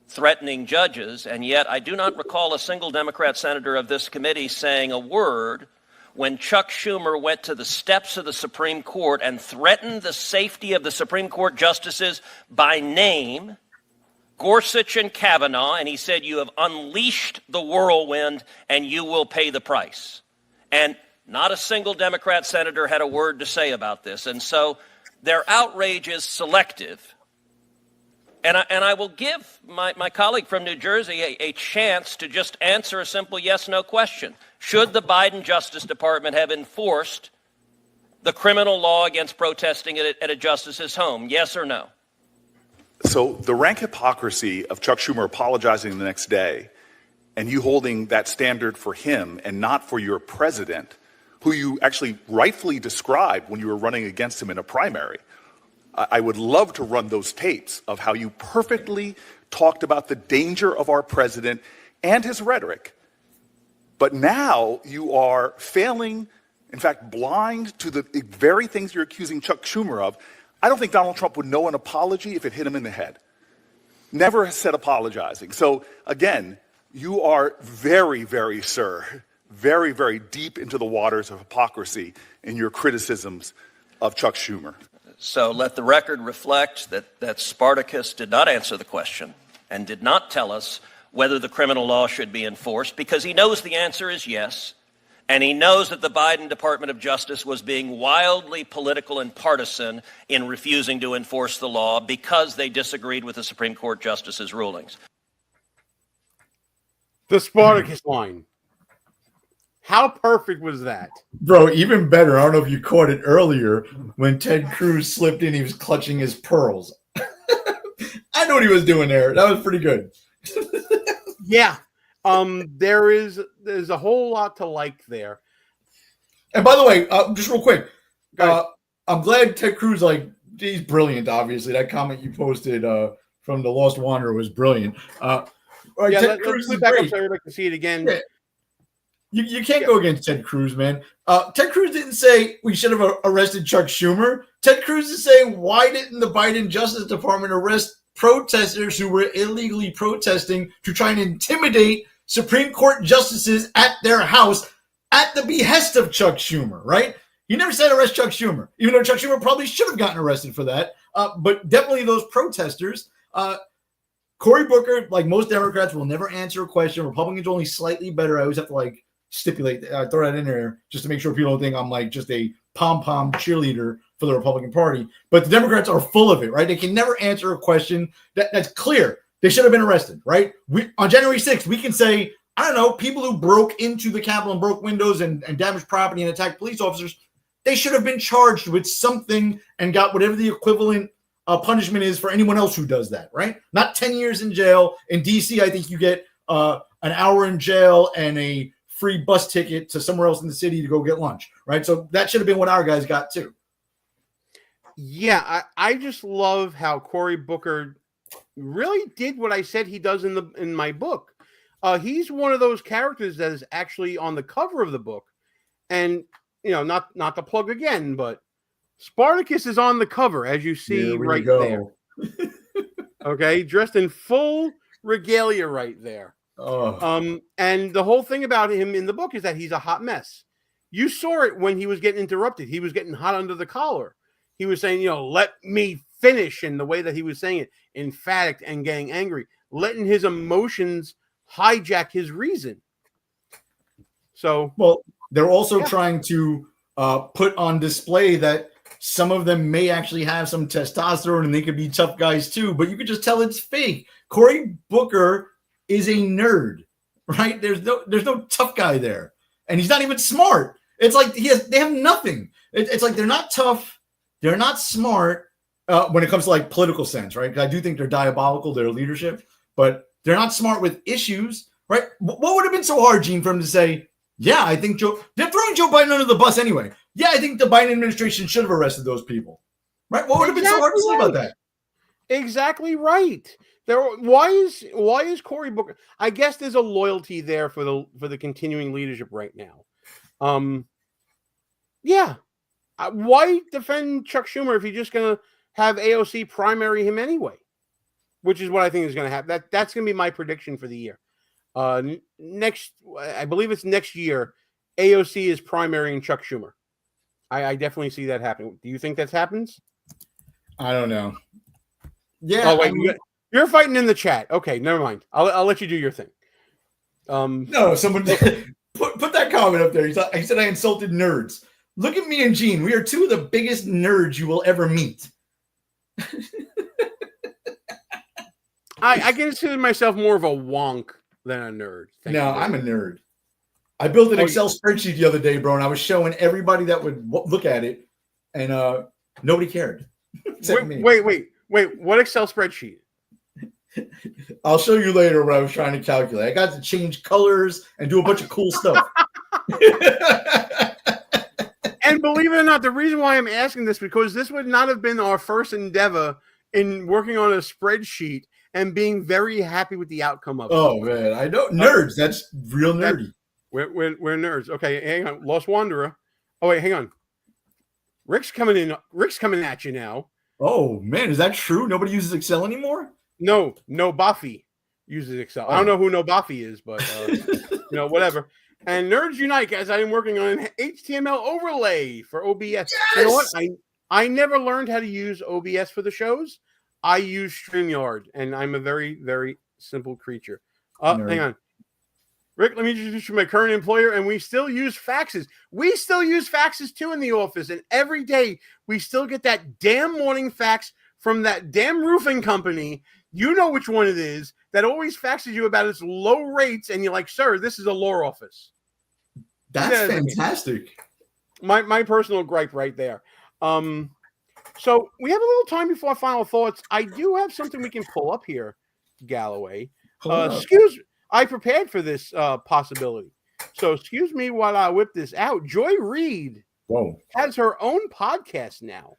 threatening judges, and yet I do not recall a single Democrat senator of this committee saying a word when Chuck Schumer went to the steps of the Supreme Court and threatened the safety of the Supreme Court justices by name Gorsuch and Kavanaugh, and he said, you have unleashed the whirlwind and you will pay the price. And not a single Democrat senator had a word to say about this. And so their outrage is selective. And I will give my colleague from New Jersey a chance to just answer a simple yes-no question. Should the Biden Justice Department have enforced the criminal law against protesting at a justice's home? Yes or no? So the rank hypocrisy of Chuck Schumer apologizing the next day and you holding that standard for him and not for your president, who you actually rightfully described when you were running against him in a primary. I would love to run those tapes of how you perfectly talked about the danger of our president and his rhetoric. But now you are failing, in fact, blind to the very things you're accusing Chuck Schumer of. I don't think Donald Trump would know an apology if it hit him in the head. Never has said apologizing. So again, you are very, very, sir, very, very deep into the waters of hypocrisy in your criticisms of Chuck Schumer. So let the record reflect that Spartacus did not answer the question and did not tell us whether the criminal law should be enforced, because he knows the answer is yes, and he knows that the Biden Department of Justice was being wildly political and partisan in refusing to enforce the law because they disagreed with the Supreme Court justices' rulings. The Spartacus line. How perfect was that? Bro, even better. I don't know if you caught it earlier when Ted Cruz slipped in, he was clutching his pearls. I know what he was doing there. That was pretty good. Yeah. There's a whole lot to like there. And by the way, just real quick, I'm glad Ted Cruz, he's brilliant, obviously. That comment you posted from the Lost Wanderer was brilliant. Ted Cruz let's back up so everybody can see it again. Yeah. You can't go against Ted Cruz, man. Ted Cruz didn't say we should have arrested Chuck Schumer. Ted Cruz is saying, why didn't the Biden Justice Department arrest protesters who were illegally protesting to try and intimidate Supreme Court justices at their house at the behest of Chuck Schumer, right? He never said arrest Chuck Schumer, even though Chuck Schumer probably should have gotten arrested for that. But definitely those protesters. Cory Booker, like most Democrats, will never answer a question. Republicans are only slightly better. I always have to stipulate, throw that in there just to make sure people don't think I'm just a pom-pom cheerleader for the Republican Party. But the Democrats are full of it, right? They can never answer a question that's clear. They should have been arrested, right? On January 6th, we can say, I don't know, people who broke into the Capitol and broke windows and damaged property and attacked police officers, they should have been charged with something and got whatever the equivalent punishment is for anyone else who does that, right? Not 10 years in jail. In D.C., I think you get an hour in jail and a free bus ticket to somewhere else in the city to go get lunch, right? So that should have been what our guys got too. Yeah, I just love how Cory Booker really did what I said he does in my book. He's one of those characters that is actually on the cover of the book, and not to plug again, but Spartacus is on the cover, as you see right there. Okay, dressed in full regalia right there. Oh. And the whole thing about him in the book is that he's a hot mess. You saw it when he was getting interrupted. He was getting hot under the collar. He was saying, let me finish, in the way that he was saying it, emphatic and getting angry, letting his emotions hijack his reason. So, well, they're also trying to put on display that some of them may actually have some testosterone and they could be tough guys too, but you could just tell it's fake. Cory Booker is a nerd, right? There's no tough guy there, and he's not even smart. It's like they have nothing. It's like they're not tough, they're not smart when it comes to political sense, right? I do think they're diabolical, their leadership, but they're not smart with issues, right? What would have been so hard, Gene, for him to say, yeah, I think they're throwing Joe Biden under the bus anyway. Yeah, I think the Biden administration should have arrested those people, right? What would have been so hard to say about that? Exactly right. Why is Cory Booker? I guess there's a loyalty there for the continuing leadership right now. Yeah. Why defend Chuck Schumer if you're just going to have AOC primary him anyway? Which is what I think is going to happen. That's going to be my prediction for the year. I believe it's next year, AOC is primarying Chuck Schumer. I definitely see that happening. Do you think that happens? I don't know. Yeah. Oh, wait, You're fighting in the chat. Okay, never mind. I'll let you do your thing. No, someone put that comment up there. He said I insulted nerds. Look at me and Gene. We are two of the biggest nerds you will ever meet. I consider myself more of a wonk than a nerd. No, I'm a nerd. I built an Excel spreadsheet the other day, bro, and I was showing everybody that would look at it, and nobody cared. Wait. What Excel spreadsheet? I'll show you later what I was trying to calculate. I got to change colors and do a bunch of cool stuff. And believe it or not, the reason why I'm asking this, because this would not have been our first endeavor in working on a spreadsheet and being very happy with the outcome of it. Oh, man. I know. Nerds. That's real nerdy. We're nerds. Okay, hang on. Lost Wanderer. Oh, wait, hang on. Rick's coming in. Rick's coming at you now. Oh, man. Is that true? Nobody uses Excel anymore? No Buffy uses Excel. I don't know who No Buffy is, but, whatever. And Nerds Unite, guys, I'm working on an HTML overlay for OBS. Yes! You know what? I never learned how to use OBS for the shows. I use StreamYard, and I'm a very, very simple creature. Hang on. Rick, let me introduce you to my current employer, and we still use faxes. We still use faxes, too, in the office, and every day we still get that damn morning fax from that damn roofing company. You know which one it is, that always faxes you about its low rates, and you're like, sir, this is a law office. That's fantastic. My personal gripe right there. So we have a little time before our final thoughts. I do have something we can pull up here, Galloway. I prepared for this possibility. So excuse me while I whip this out. Joy Reid has her own podcast now.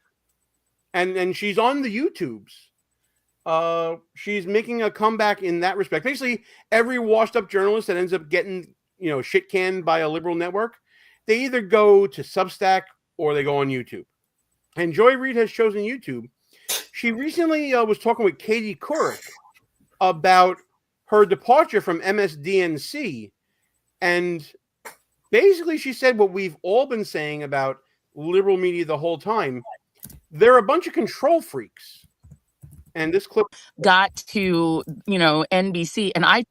And she's on the YouTubes. She's making a comeback in that respect. Basically, every washed up journalist that ends up getting, shit canned by a liberal network, they either go to Substack or they go on YouTube. And Joy Reid has chosen YouTube. She recently was talking with Katie Couric about her departure from MSDNC. And basically she said what we've all been saying about liberal media the whole time. They're a bunch of control freaks. And this clip got to, NBC, and I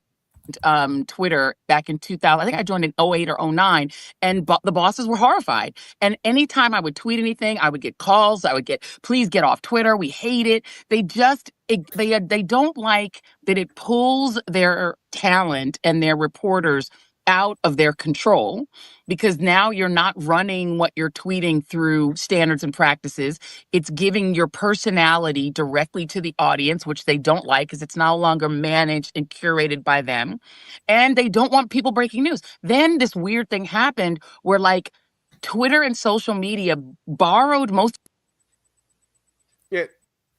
Twitter back in 2000. I think I joined in 08 or 09, and the bosses were horrified. And anytime I would tweet anything, I would get calls. I would get, please get off Twitter. We hate it. They just, they don't like that it pulls their talent and their reporters out of their control, because now you're not running what you're tweeting through standards and practices. It's giving your personality directly to the audience, which they don't like because it's no longer managed and curated by them. And they don't want people breaking news. Then this weird thing happened where Twitter and social media borrowed most. Yeah.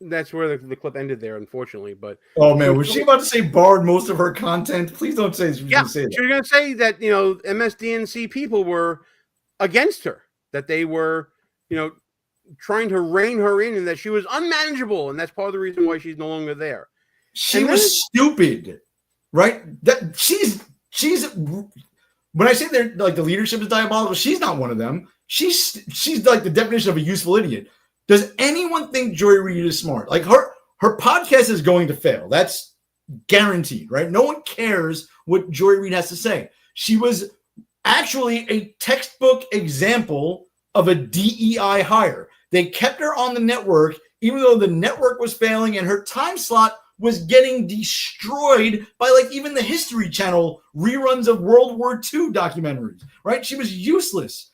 That's where the clip ended there, unfortunately. But was she about to say borrowed most of her content? Please don't say she was going to say that. She was going to say that MSDNC people were against her, that they were trying to rein her in, and that she was unmanageable, and that's part of the reason why she's no longer there. She was stupid, right? That she's when I say they're the leadership is diabolical, she's not one of them. She's like the definition of a useful idiot. Does anyone think Joy Reid is smart? Her podcast is going to fail. That's guaranteed, right? No one cares what Joy Reid has to say. She was actually a textbook example of a DEI hire. They kept her on the network, even though the network was failing and her time slot was getting destroyed by even the History Channel reruns of World War II documentaries, right? She was useless.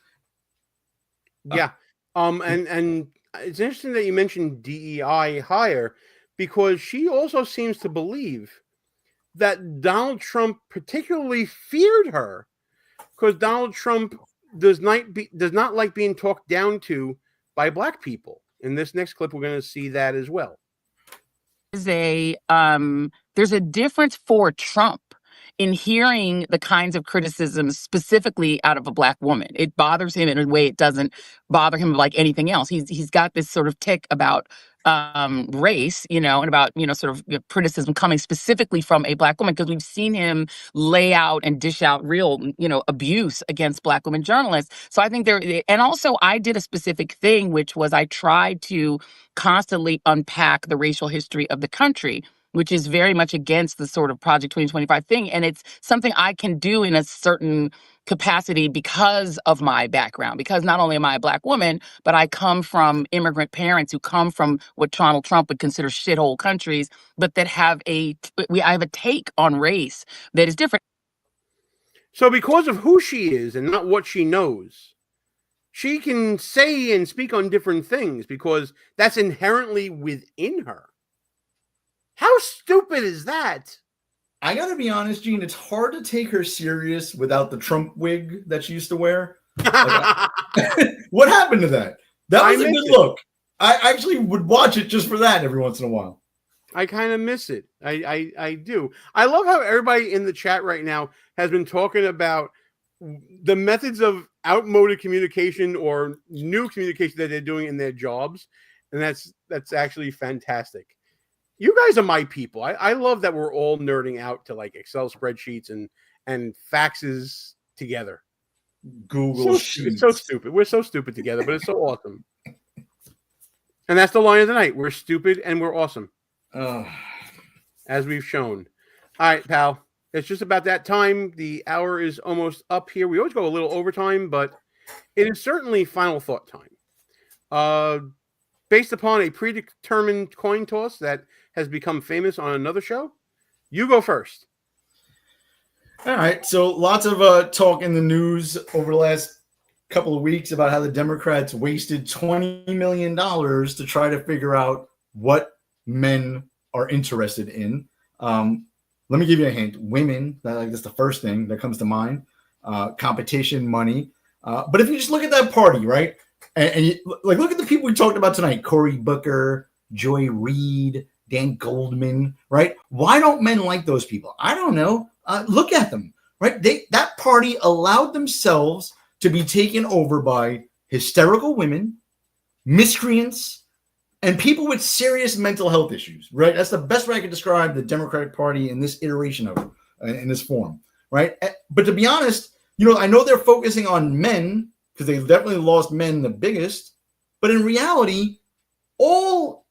Yeah. And it's interesting that you mentioned DEI hire, because she also seems to believe that Donald Trump particularly feared her because Donald Trump does not like being talked down to by black people. In this next clip, we're going to see that as well. There's a difference for Trump in hearing the kinds of criticisms specifically out of a black woman. It bothers him in a way it doesn't bother him like anything else. He's got this sort of tick about race, and about, criticism coming specifically from a black woman, because we've seen him lay out and dish out real, abuse against black women journalists. So I think and also I did a specific thing, which was I tried to constantly unpack the racial history of the country. which is very much against the sort of Project 2025 thing. And it's something I can do in a certain capacity because of my background, because not only am I a Black woman, but I come from immigrant parents who come from what Donald Trump would consider shithole countries, but that have I have a take on race that is different. So because of who she is and not what she knows, she can say and speak on different things because that's inherently within her. How stupid is that? I gotta be honest, Gene, it's hard to take her serious without the Trump wig that she used to wear. What happened to that? That was a good look. I actually would watch it just for that every once in a while. I kind of miss it. I do. I love how everybody in the chat right now has been talking about the methods of outmoded communication or new communication that they're doing in their jobs. And that's actually fantastic. You guys are my people. I love that we're all nerding out to like Excel spreadsheets and faxes together. Google Sheets. It's so stupid. We're so stupid together, but it's so awesome. And that's the line of the night. We're stupid and we're awesome. As we've shown. All right, pal. It's just about that time. The hour is almost up here. We always go a little overtime, but it is certainly final thought time. Based upon a predetermined coin toss that has become famous on another show, you go first. All right. So lots of talk in the news over the last couple of weeks about how the Democrats wasted $20 million to try to figure out what men are interested in. Let me give you a hint. Women, that's the first thing that comes to mind. Competition, money. But if you just look at that party, right? And you, look at the people we talked about tonight. Cory Booker, Joy Reid, Dan Goldman, right? Why don't men like those people? I don't know. Look at them, right? That party allowed themselves to be taken over by hysterical women, miscreants, and people with serious mental health issues, right? That's the best way I could describe the Democratic Party in this iteration of it, in this form, right? But to be honest, I know they're focusing on men because they definitely lost men the biggest, but in reality, all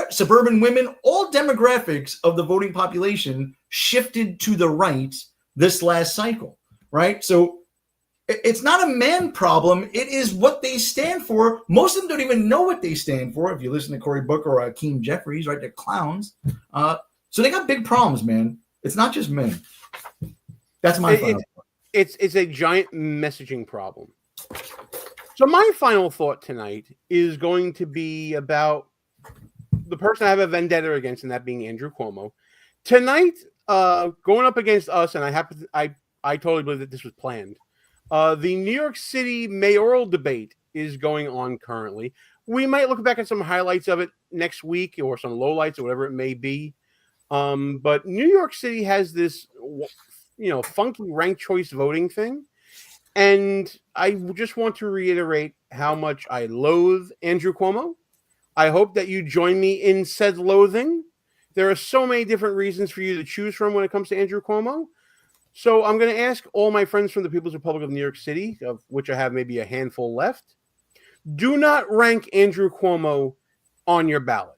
suburban women, all demographics of the voting population shifted to the right this last cycle, right? So it's not a man problem. It is what they stand for. Most of them don't even know what they stand for. If you listen to Cory Booker or Hakeem Jeffries, right? They're clowns. So they got big problems, man. It's not just men. That's my final thought. It's a giant messaging problem. So my final thought tonight is going to be about the person I have a vendetta against, and that being Andrew Cuomo. Tonight, going up against us, and I totally believe that this was planned. The New York City mayoral debate is going on currently. We might look back at some highlights of it next week or some lowlights or whatever it may be. But New York City has this, funky ranked choice voting thing. And I just want to reiterate how much I loathe Andrew Cuomo. I hope that you join me in said loathing. There are so many different reasons for you to choose from when it comes to Andrew Cuomo. So I'm going to ask all my friends from the People's Republic of New York City, of which I have maybe a handful left, do not rank Andrew Cuomo on your ballot.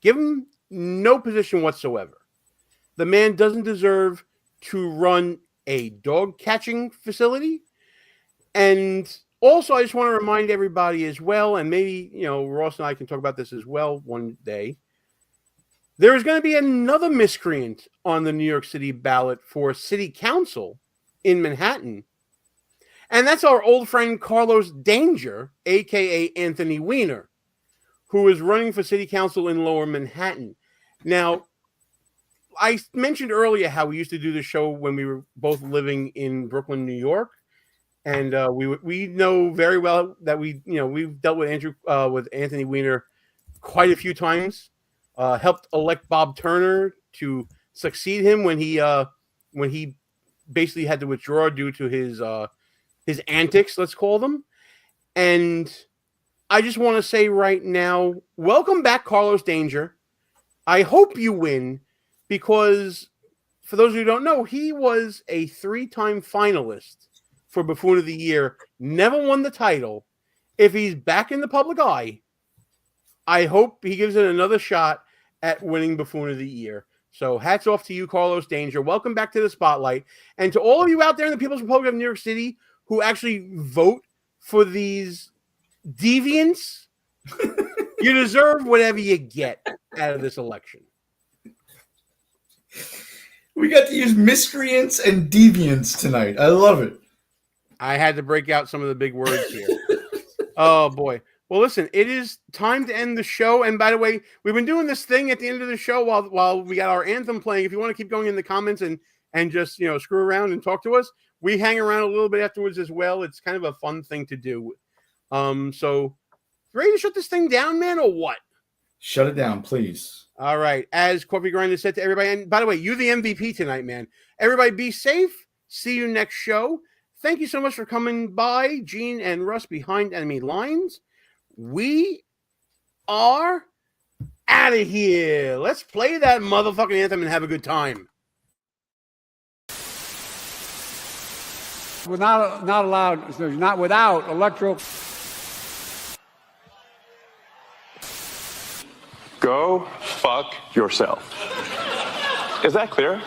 Give him no position whatsoever. The man doesn't deserve to run a dog catching facility. And also, I just want to remind everybody as well, and maybe, Ross and I can talk about this as well one day. There is going to be another miscreant on the New York City ballot for city council in Manhattan. And that's our old friend Carlos Danger, a.k.a. Anthony Weiner, who is running for city council in Lower Manhattan. Now, I mentioned earlier how we used to do the show when we were both living in Brooklyn, New York. And we know very well that we've dealt with Anthony Weiner quite a few times. Helped elect Bob Turner to succeed him when he basically had to withdraw due to his antics, let's call them. And I just want to say right now, welcome back, Carlos Danger. I hope you win because, for those who don't know, he was a 3-time finalist for Buffoon of the Year, never won the title. If he's back in the public eye, I hope he gives it another shot at winning Buffoon of the Year. So hats off to you, Carlos Danger. Welcome back to the spotlight. And to all of you out there in the People's Republic of New York City who actually vote for these deviants, you deserve whatever you get out of this election. We got to use miscreants and deviants tonight. I love it. I had to break out some of the big words here. Oh, boy. Well, listen, it is time to end the show. And by the way, we've been doing this thing at the end of the show while we got our anthem playing. If you want to keep going in the comments and just, screw around and talk to us, we hang around a little bit afterwards as well. It's kind of a fun thing to do. So ready to shut this thing down, man, or what? Shut it down, please. All right. As Coffee Grinder said to everybody, and by the way, you're the MVP tonight, man. Everybody be safe. See you next show. Thank you so much for coming by, Gene and Russ behind enemy lines. We are out of here. Let's play that motherfucking anthem and have a good time. We're not allowed, not without electoral. Go fuck yourself. Is that clear?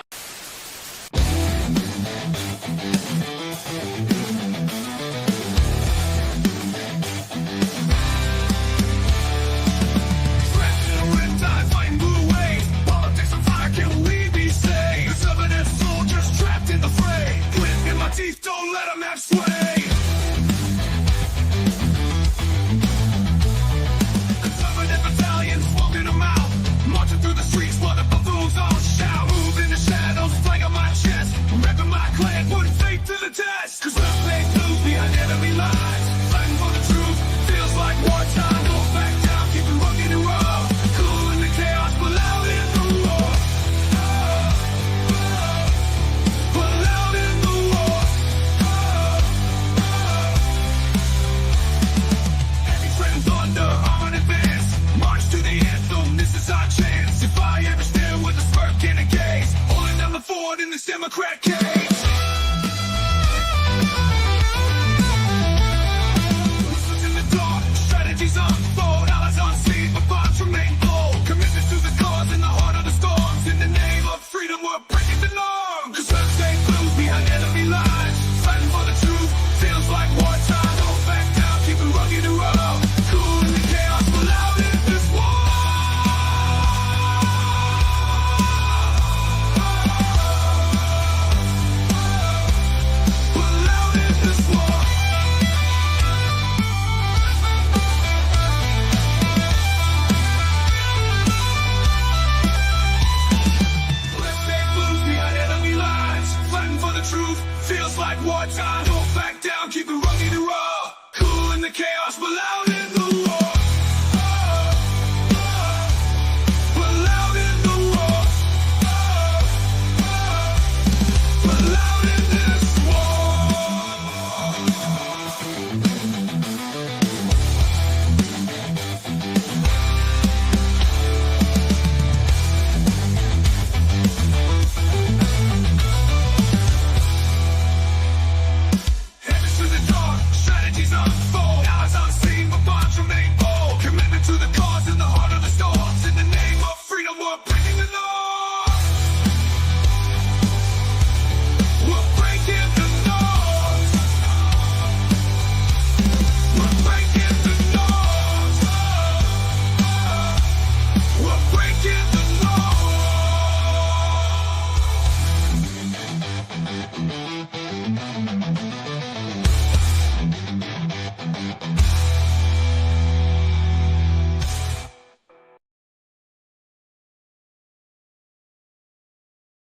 Teeth, don't let them have sway. Conservative battalions walking them out, marching through the streets while the buffoons all shout. Move in the shadows, flag on my chest, repping my clan, putting faith to the test. Cause we're paid blue behind enemy lines, fighting for the truth, feels like wartime. Don't back down, keep it rocking and roll. Cool in the chaos, but loud in the war. But loud in the war. Thunder, arm in advance, march to the anthem, this is our chance. If I ever stand with a smirk and a gaze, holding down the fort in this Democrat case.